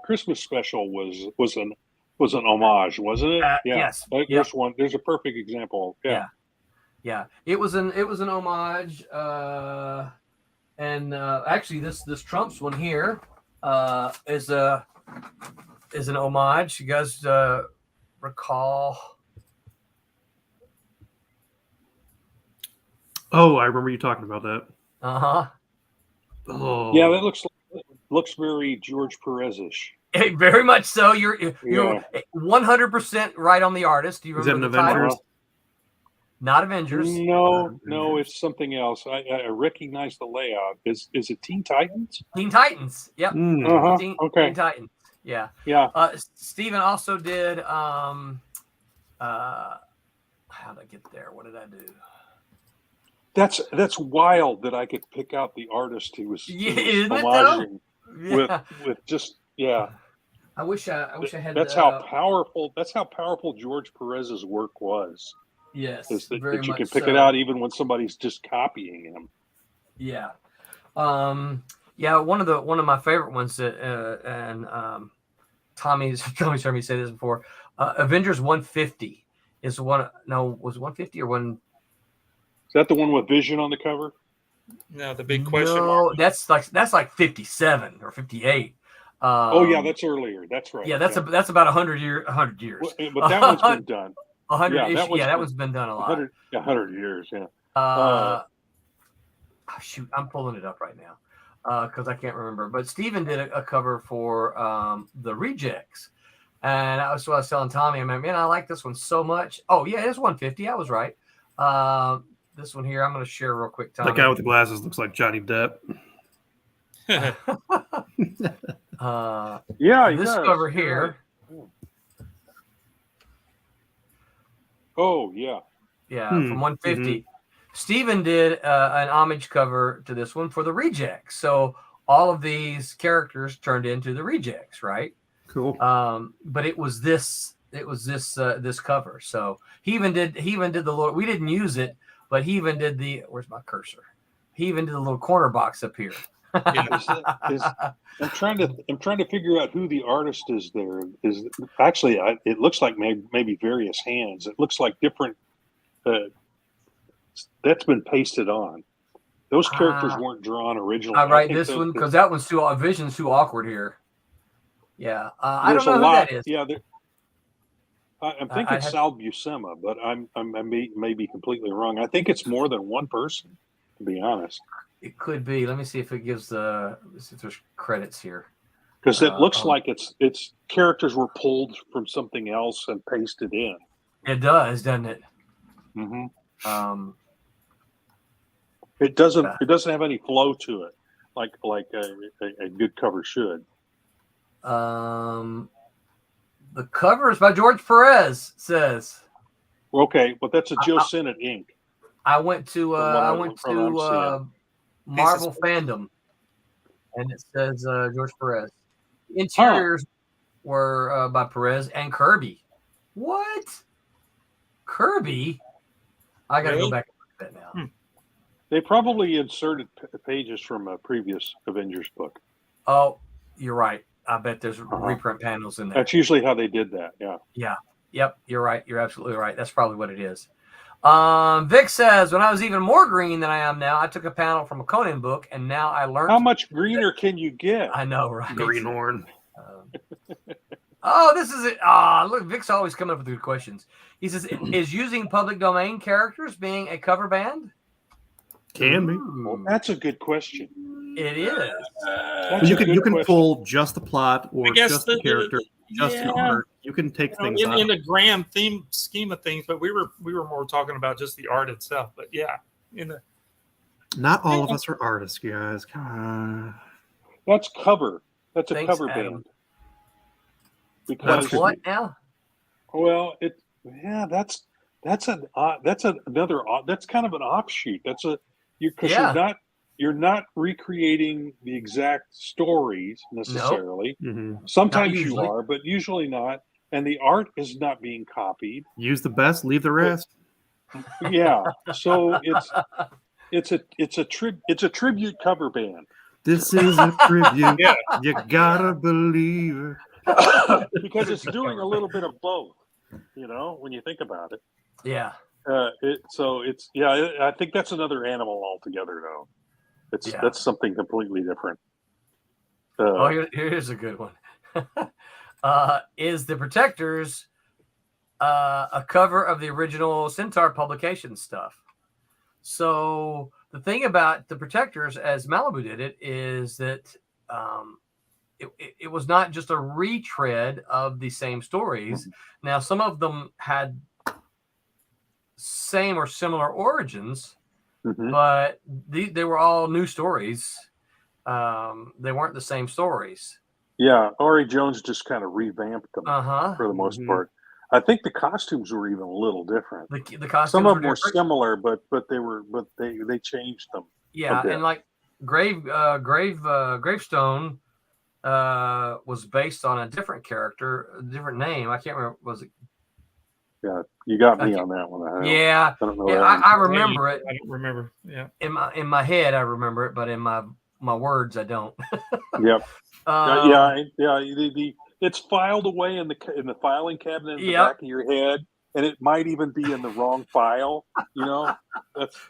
Christmas special was an homage, wasn't it? Yes. There's one. There's a perfect example. Yeah. It was an homage, and actually this Trump's one here is an homage. You guys recall? Oh, I remember you talking about that. Oh, yeah, that looks very George Perez-ish. Very much so. You're 100% right on the artist. Do you remember the title? Not Avengers. No, it's something else. I recognize the layout. Is it Teen Titans? Teen Titans. Yep. Okay. Teen Titans. Yeah. Steven also did. How did I get there? What did I do? That's wild that I could pick out the artist he was, Isn't it, homaging Yeah. with just yeah. I wish I had. That's how powerful. That's how powerful George Perez's work was. Yes, Is that, very that you much can pick so. it out even when somebody's just copying him. Yeah. Yeah, one of my favorite ones that and Tommy's heard me say this before. Avengers 150 is one. No, was it 150 or one? Is that the one with Vision on the cover? No, the big question No, mark. that's like 57 or 58. Oh yeah, that's earlier. That's right. Yeah, that's about 100 years. But that one's been done. 100 Yeah, issues. Yeah, that one's been done a lot. 100 years. Yeah. Oh, shoot, I'm pulling it up right now because I can't remember. But Steven did a cover for the Rejects, and I was telling Tommy, man, I like this one so much. Oh yeah, it's 150. I was right. This one here, I'm going to share real quick. Tommy. That guy with the glasses looks like Johnny Depp. Yeah, he this does. cover here. Oh yeah. Yeah, from 150. Steven did an homage cover to this one for the Rejects. So all of these characters turned into the Rejects, right? Cool. But it was this cover. So he even did the little, we didn't use it, but he even did where's my cursor? He even did the little corner box up here. I'm trying to figure out who the artist is. There is actually it looks like maybe various hands. It looks like different. That's been pasted on. Those characters weren't drawn originally. I write this one because that one's Vision's too awkward here. Yeah, I don't know who that is. Yeah, I'm thinking Sal Buscema, but I may be completely wrong. I think it's more than one person, to be honest. It could be. Let me see if it gives let's see if there's credits here. Because it looks like it's characters were pulled from something else and pasted in. It does, doesn't it? Mm-hmm. It doesn't have any flow to it, like a good cover should. The cover is by George Perez. Says. Okay, but that's a Joe Sinnott ink. I went to Marvel Fandom, and it says George Perez. Interiors were by Perez and Kirby. What? Kirby? I got to go back and look at that now. They probably inserted pages from a previous Avengers book. Oh, you're right. I bet there's reprint panels in there. That's usually how they did that. Yeah. Yeah. Yep. You're right. You're absolutely right. That's probably what it is. Vic says, when I was even more green than I am now, I took a panel from a Conan book, and now I learned. How much greener can you get? I know, right? Greenhorn. Oh, this is it. Look, Vic's always coming up with good questions. He says, is using public domain characters being a cover band? Can be. Well, that's a good question. It is. You can pull just the plot or just the character, just the art. You can take things out. In the grand scheme of things, but we were more talking about just the art itself. But yeah, not all of us are artists, guys. Come on. That's cover. That's a Thanks, cover Adam. band. Because That's what now? Well, that's another that's kind of an offshoot. You're not recreating the exact stories necessarily. Nope. Mm-hmm. Sometimes you are, but usually not. And the art is not being copied. Use the best, leave the rest. Yeah. So it's a tribute cover band. This is a tribute. Yeah. You gotta believe it. Because it's doing a little bit of both, when you think about it. Yeah. I think that's another animal altogether, though. That's something completely different. Here's a good one. Is the Protectors a cover of the original Centaur publication stuff? So the thing about the Protectors, as Malibu did it, is that it was not just a retread of the same stories. Mm-hmm. Now, some of them had same or similar origins, but they were all new stories. They weren't the same stories. Yeah, Ari Jones just kind of revamped them for the most part. I think the costumes were even a little different. The costumes Some of them were different. similar, but they changed them. Yeah, and like Gravestone was based on a different character, a different name. I can't remember. Was it? Yeah, you got me on that one. Yeah, I don't know. I remember it. I don't remember. Yeah, in my head I remember it, but in my words I don't. Yep. It's filed away in the filing cabinet in the back of your head, and it might even be in the wrong file.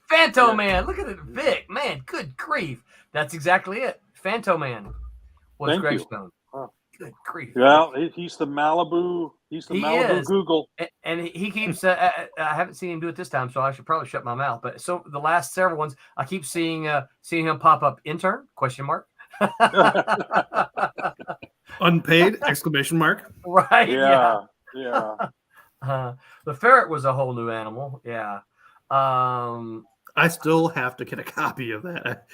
Phantom Man. Look at it, Vic. Man, good grief. That's exactly it. Phantom Man was Gravestone. Oh. Good grief. Well, he's the Malibu. He's the Malibu Google. And he keeps. I haven't seen him do it this time, so I should probably shut my mouth. But so the last several ones, I keep seeing him pop up. Intern? ? Unpaid ? Right. Yeah. The ferret was a whole new animal. Yeah. I still have to get a copy of that.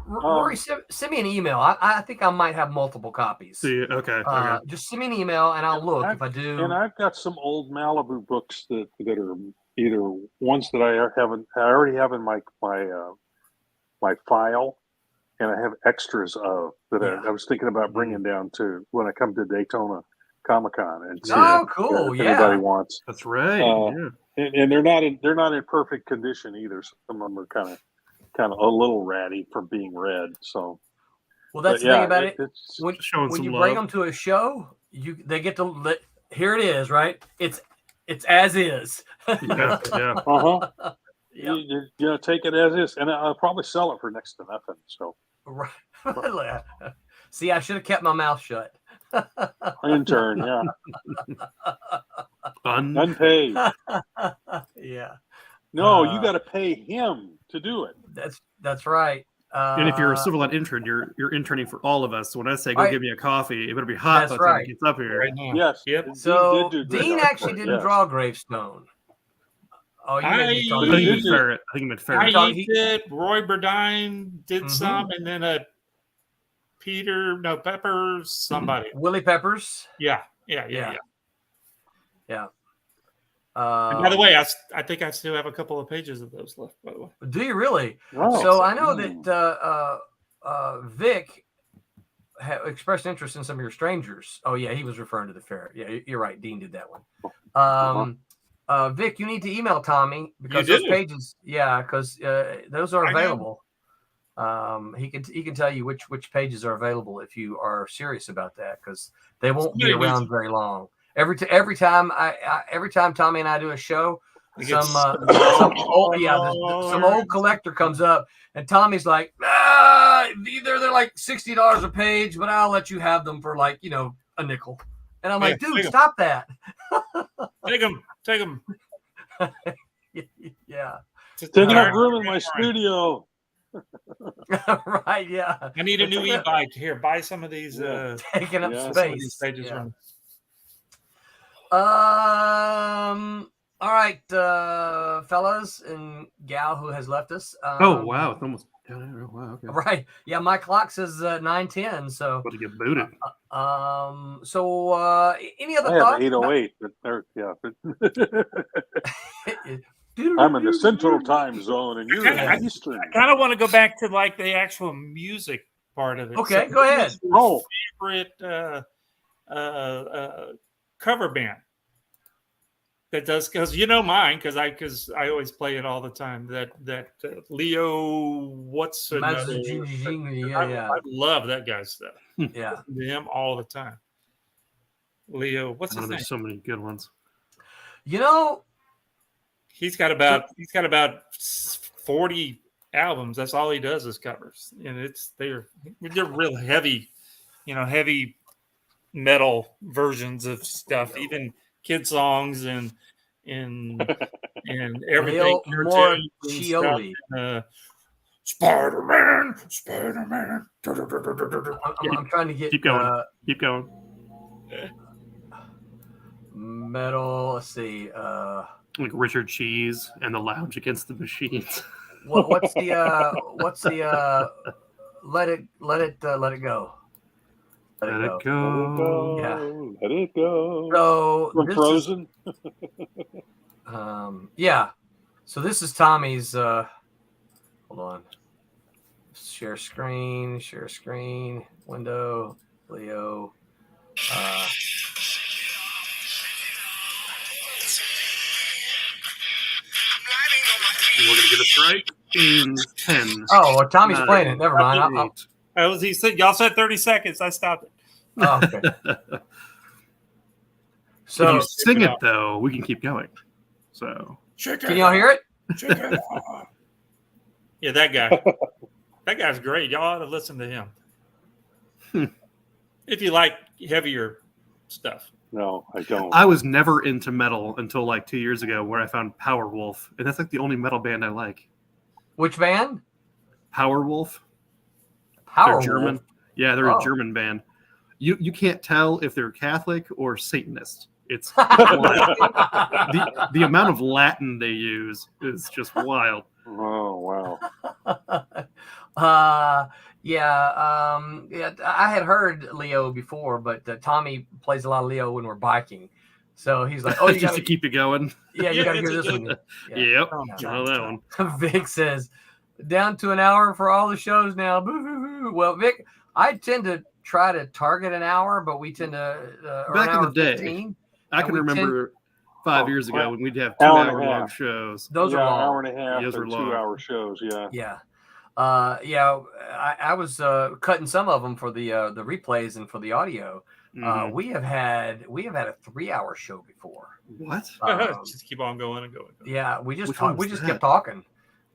Rory, send me an email. I think I might have multiple copies. Okay. Just send me an email and I'll look if I do. And I've got some old Malibu books that are either ones that I already have in my file, and I have extras of that. I was thinking about bringing down to when I come to Daytona Comic-Con and see if anybody wants. That's right. And they're not in perfect condition either. Some of them are kind of a little ratty from being read. So, well, that's the thing about it. When you love. bring them to a show, they get to here it is, right? It's as is. Yeah. You take it as is, and I'll probably sell it for next to nothing. So, right. See, I should have kept my mouth shut. Intern, yeah. Unpaid. Yeah. No, you got to pay him to do it. That's right. And if you're a Silverline intern, you're interning for all of us. So when I say go give me a coffee, it better be hot by the time it gets up here. right now. Yes. Yep. So Dean actually didn't draw Gravestone. Oh, I think he meant Ferret. I did. Roy Burdine did some, and then Peppers, somebody. Willie Peppers. Yeah. And by the way, I think I still have a couple of pages of those left. By the way, do you really? Oh, so I know that Vic expressed interest in some of your strangers. Oh yeah, he was referring to the ferret. Yeah, you're right. Dean did that one. Vic, you need to email Tommy because those pages. Yeah, because those are available. He can tell you which pages are available if you are serious about that, because they won't be around very long. Every time Tommy and I do a show, some old collector comes up and Tommy's like, either they're like $60 a page, but I'll let you have them for like a nickel. And I'm like, dude, stop that. Take them. Yeah. Taking up room in my studio. Right, yeah. I need a new e-bike. Here, buy some of these. Taking up space. Pages all right, fellas and gal who has left us. Oh wow, it's almost wow. Okay. Right, yeah. My clock says 9:10. So. About to get booted. So any other thoughts? 8:08, but I'm in the Central Time Zone, and you're in the Eastern. I kind of want to go back to like the actual music part of it. Okay, go ahead. Oh, favorite cover band that does, because mine, because I always play it all the time. That Leo, what's another? I love that guy's stuff. Yeah, him all the time. Leo, what's his name? There's so many good ones. He's got about 40 albums. That's all he does is covers, and they're real heavy, heavy metal versions of stuff, even kid songs and everything. More Chioli. Spider-Man. I'm trying to get keep going. Metal. Let's see. Like Richard Cheese and the Lounge Against the Machines. What's the let it go? Let it Let it go. go. Yeah. Let it go. So From this Frozen. yeah. So this is Tommy's. Hold on. Share screen. Window. Leo. We're gonna get a strike in 10. Oh, well, Tommy's 9, playing it. Never mind. 8. He said y'all said 30 seconds. I stopped it. Oh, okay. If So you sing it though, we can keep going. So can y'all hear it? Yeah, that guy. That guy's great. Y'all ought to listen to him. If you like heavier stuff. No, I don't. I was never into metal until like 2 years ago, where I found Powerwolf, and that's like the only metal band I like. Which band? Powerwolf. Powerwolf. They're German. Yeah, they're Oh. a German band. You can't tell if they're Catholic or Satanist. It's wild. the amount of Latin they use is just wild. Oh, wow. Yeah, I had heard Leo before, but Tommy plays a lot of Leo when we're biking. So he's like, "Oh, you just got to keep you going." Yeah, you got to it's hear a this good one." Yep, Yeah. I know that one. Vic says, "Down to an hour for all the shows now." Boo-hoo-hoo. Well, Vic, I tend to try to target an hour, but we tend to Back in the day, 15. I can remember 5 years ago when we'd have Hour and a 2 hour long half. shows. Those Yeah, are long. hour and a half Those or were long. 2 hour shows. Yeah. Yeah. I was cutting some of them for the replays and for the audio. Mhm. We have had a 3-hour show before. What? Just keep on going and going. Yeah, we just Which one we was just that? kept talking.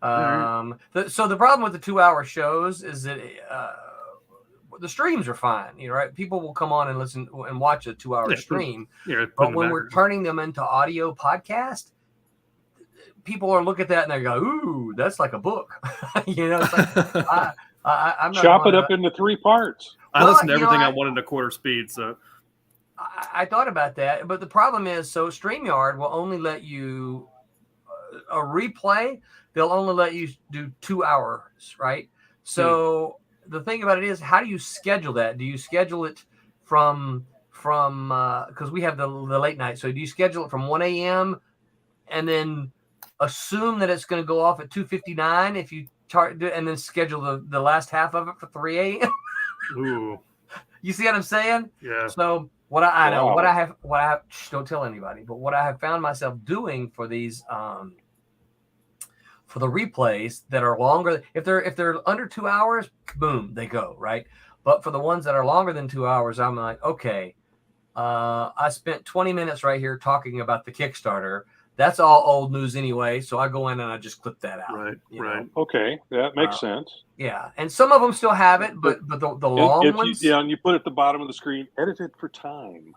Alright. So the problem with the 2-hour shows is that the streams are fine. You know, right? People will come on and listen and watch a 2-hour Yeah, stream. Yeah, But when we're turning them into audio podcast, people are look at that and they go, "Ooh, that's like a book." You know, it's like, I'm not Chop it gonna- up into 3 parts. I Well, listen to you know, everything I- on 1 1/4 speed. So I thought about that, but the problem is, so StreamYard will only let you a replay. They'll only let you do 2 hours, right? So the thing about it is, how do you schedule that? Do you schedule it from because we have the late night? So do you schedule it from 1 a.m. and then assume that it's going to go off at 2:59 if you and then schedule the last half of it for 3 a.m. ooh, You see what I'm saying? yeah. So what I know, Wow. what I have, don't tell anybody, but what I have found myself doing for these, for the replays that are longer, if they're under 2 hours, boom, they go right. But for the ones that are longer than 2 hours, I'm like, okay, I spent 20 minutes right here talking about the Kickstarter. That's all old news anyway. So I go in and I just clip that out. Right, you right. know? Okay, that makes sense. Yeah. And some of them still have it, but the long If ones, and you put at the bottom of the screen, edited for time.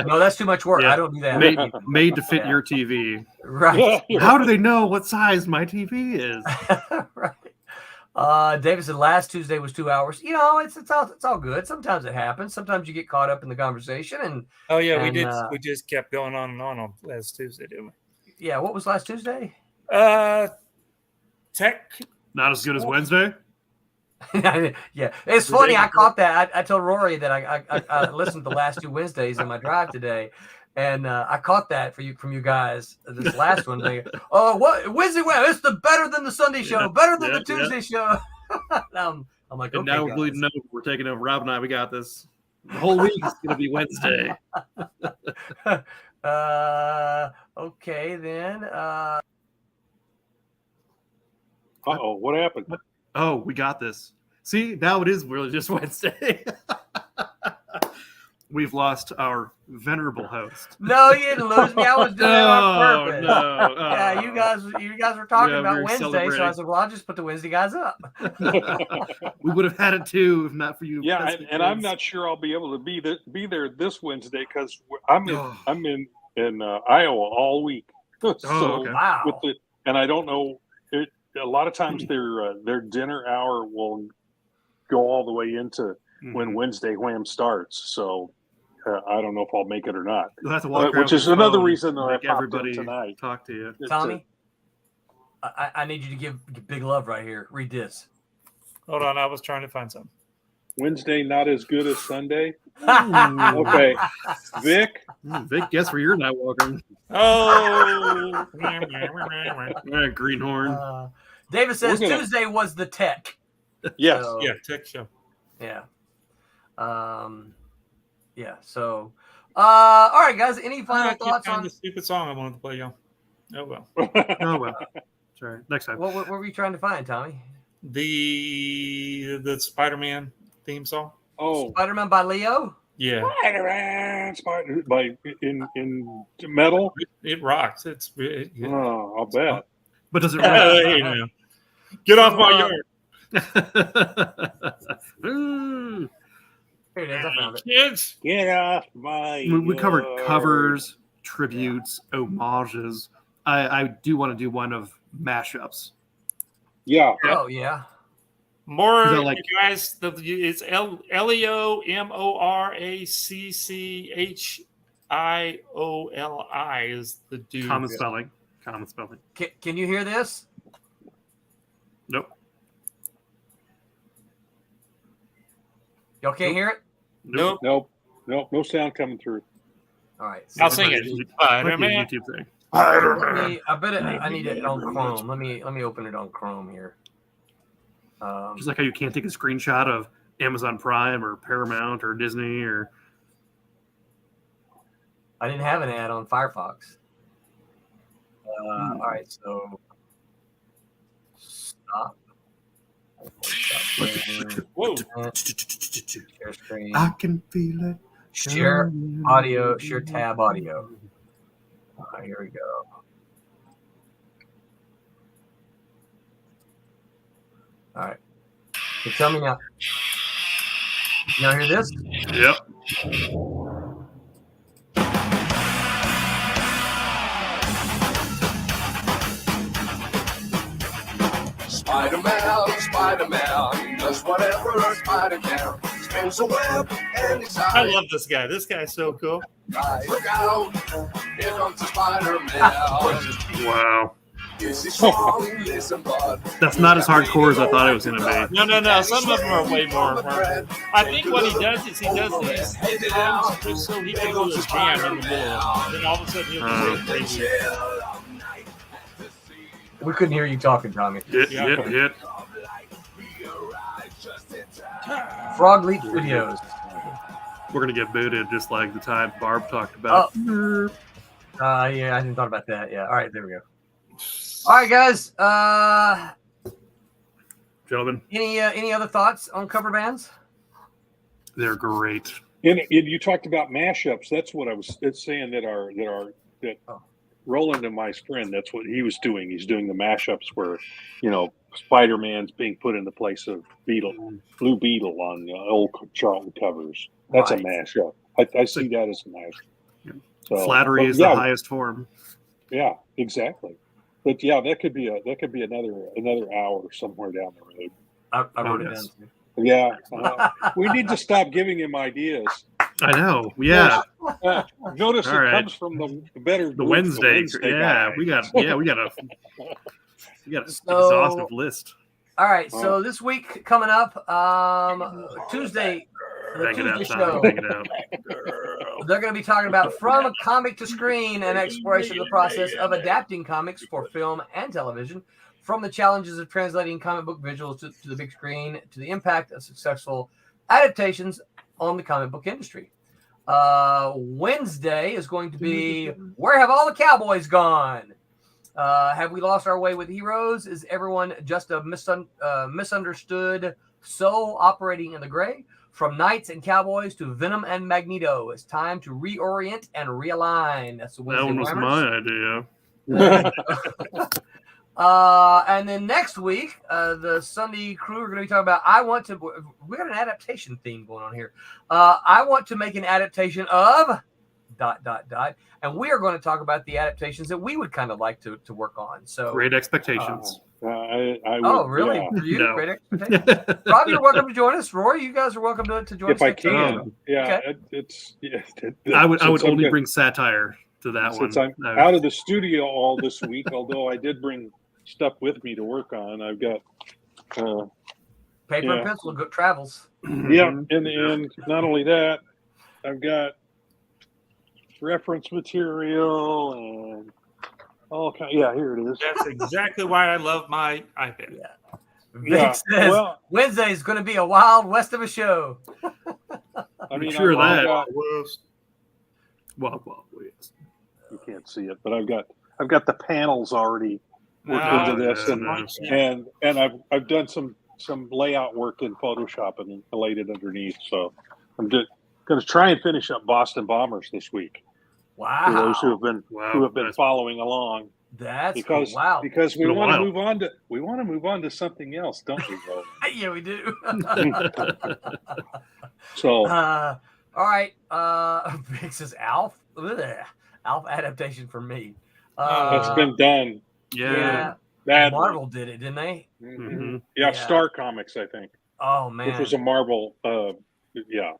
no, that's too much work. Yeah. I don't do that. made to fit Yeah. your TV. Right. How do they know what size my TV is? Right. David said last Tuesday was 2 hours. You know, it's all good. Sometimes it happens. Sometimes you get caught up in the conversation. And Oh yeah, we And, did. We just kept going on last Tuesday, didn't we? yeah, what was last Tuesday? Tech. Not as good as Wednesday. Yeah, it's funny. I caught that. I told Rory that I listened to the last 2 Wednesdays in my drive today, and I caught that from you guys. This last one, they, oh, what Wednesday? Well, it's better than the Sunday show, better than the Tuesday show. I'm like, And okay, now we're bleeding over. We're taking over. Rob and I, we got this. The whole week is going to be Wednesday. Okay then. Uh-oh, what happened? Oh, we got this. See, now it is really just Wednesday. We've lost our venerable host. No, you didn't lose me. I was doing it on purpose. No. Yeah, you guys were talking Yeah, we about were Wednesday, so I celebrating. said, well, I'll just put the Wednesday guys up. We would have had it too if not for you. Yeah, pesky and I'm kids. not sure I'll be able to be there this Wednesday because I'm in Iowa all week. So okay. Wow. and I don't know. A lot of times their dinner hour will go all the way into when Wednesday Wham starts. So I don't know if I'll make it or not. You'll have to walk around Which with is your another phone reason that and I make popped in everybody tonight. talk to you. Tommy, I need you to give big love right here. Read this. Hold on, I was trying to find something. Wednesday not as good as Sunday. Okay, Vic. Vic, guess where you're not welcome. Oh, Greenhorn. David says We're gonna- Tuesday was the tech. Yes. So, yeah, tech show. yeah. Yeah. So, all right, guys. Any final I can't thoughts find on the stupid song I wanted to play, y'all. Oh well. Oh well. Sorry. Next time. what were you trying to find, Tommy? The Spider-Man theme song. Oh, Spider-Man by Leo. Yeah, Spider-Man, by in metal. it rocks. It's Oh, I'll bet. But does it Hey, now. Get off my yard, Here it is. I found it. kids. Get off my. we covered yard. covers, tributes, homages. I do want to do one of mashups. Yeah. Oh yeah. More, Is that like- you guys. It's Leomoraccchioli is the dude. Common spelling. Common spelling. Can you hear this? Nope. Y'all can't hear it. Nope. Nope. No sound coming through. All right. I'll sing it. Might be a Spider-Man. YouTube thing. I bet I need it on Chrome. Let me open it on Chrome here. Just like how you can't take a screenshot of Amazon Prime or Paramount or Disney or. I didn't have an ad on Firefox. All right, so stop. Whoa. Share screen. I can feel it. Share audio. Share tab audio. Here we go. All right. So tell me now. Y'all hear this? Yep. Spider-Man, Spider-Man, does whatever a spider can. Spins a web anytime. I love this guy. This guy's so cool. Look out, here comes the Spider-Man. Wow. Is he strong? Listen, bud. That's not as hardcore as I thought it was going to be. No. Some of them are way more. I think what he does is he does these songs just so he can do a jam in the middle of it. Then all of a sudden he'll just go crazy. We couldn't hear you talking, Tommy. Hit. Frog Leap Studios. We're going to get booted just like the time Barb talked about. Yeah, I hadn't thought about that. Yeah. All right, there we go. All right, guys. Gentlemen, Any other thoughts on cover bands? they're great. And you talked about mashups. That's what I was saying. That Roland and my friend. That's what he was doing. He's doing the mashups where, Spider-Man's being put in the place of Blue Beetle on old Charlton covers. That's Right. a mashup. I see that as a mashup. So, Flattery is the highest form. Yeah, exactly. But yeah, that could be another hour somewhere down the road. I wrote it yes. down. Yeah, we need to stop giving him ideas. I know. Yeah. Notice All it right. comes from the better The group, Wednesday. guy. We got an exhaustive list. All right, so this week coming up, Tuesday, the Bang it out, Tuesday Tommy. show, Bang it out. they're going to be talking about from comic to screen, an exploration of the process of adapting comics for film and television, from the challenges of translating comic book visuals to the big screen, to the impact of successful adaptations on the comic book industry. Wednesday is going to be Where Have All the Cowboys Gone? Have we lost our way with heroes? Is everyone just a misunderstood soul operating in the gray? From Knights and Cowboys to Venom and Magneto, it's time to reorient and realign. That's the Wednesday That one was Whammers. my idea. And then next week, the Sunday crew are going to be talking about, we got an adaptation theme going on here. I want to make an adaptation of ... And we are going to talk about the adaptations that we would kind of like to work on. So Great expectations. I would, oh, really? yeah. For you? No. Great expectations. Rob, you're welcome to join us. Roy, you guys are welcome to join us. If I next week. can, yeah, Okay. I would since I'm only gonna- bring satire to that one. Since I'm out of the studio all this week, although I did bring stuff with me to work on. I've got Paper and pencil travels. Yeah, and not only that, I've got reference material and all kind. Yeah, here it is. That's exactly why I love my iPad. Yeah. Vic says Wednesday is going to be a wild west of a show. I mean, sure that. Wild West. You can't see it, but I've got the panels already worked into this, and I've done some layout work in Photoshop and laid it underneath. So I'm going to try and finish up Boston Bombers this week. Wow! For those who have been following along. That's because cool. Wow. Because we want to move on to something else, don't we, Roland? Yeah, we do. So all right. Vic says Alf. Alf adaptation for me. That's been done. Yeah. Badly. Marvel did it, didn't they? Mm-hmm. Yeah, Star Comics, I think. Oh man. Which was a Marvel yeah.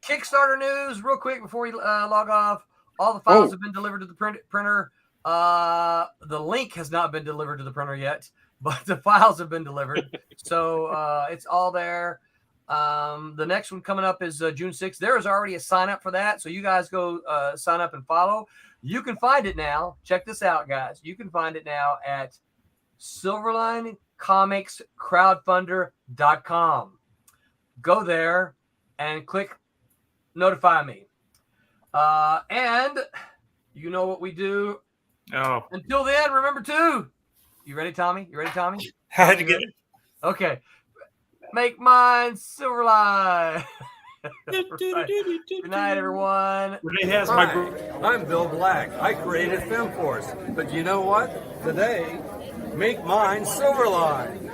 Kickstarter news, real quick before we log off. All the files have been delivered to the printer. The link has not been delivered to the printer yet, but the files have been delivered. So it's all there. The next one coming up is June 6th. There is already a sign up for that. So you guys go sign up and follow. You can find it now. Check this out, guys. You can find it now at silverlinecomicscrowdfunder.com. Go there and click notify me. And you know what we do. Oh. Until then, remember to. You ready, Tommy? I had to get it. Okay. Make mine Silverline. Good night, everyone. I'm Bill Black. I created FemForce. But you know what? Today, make mine Silverline.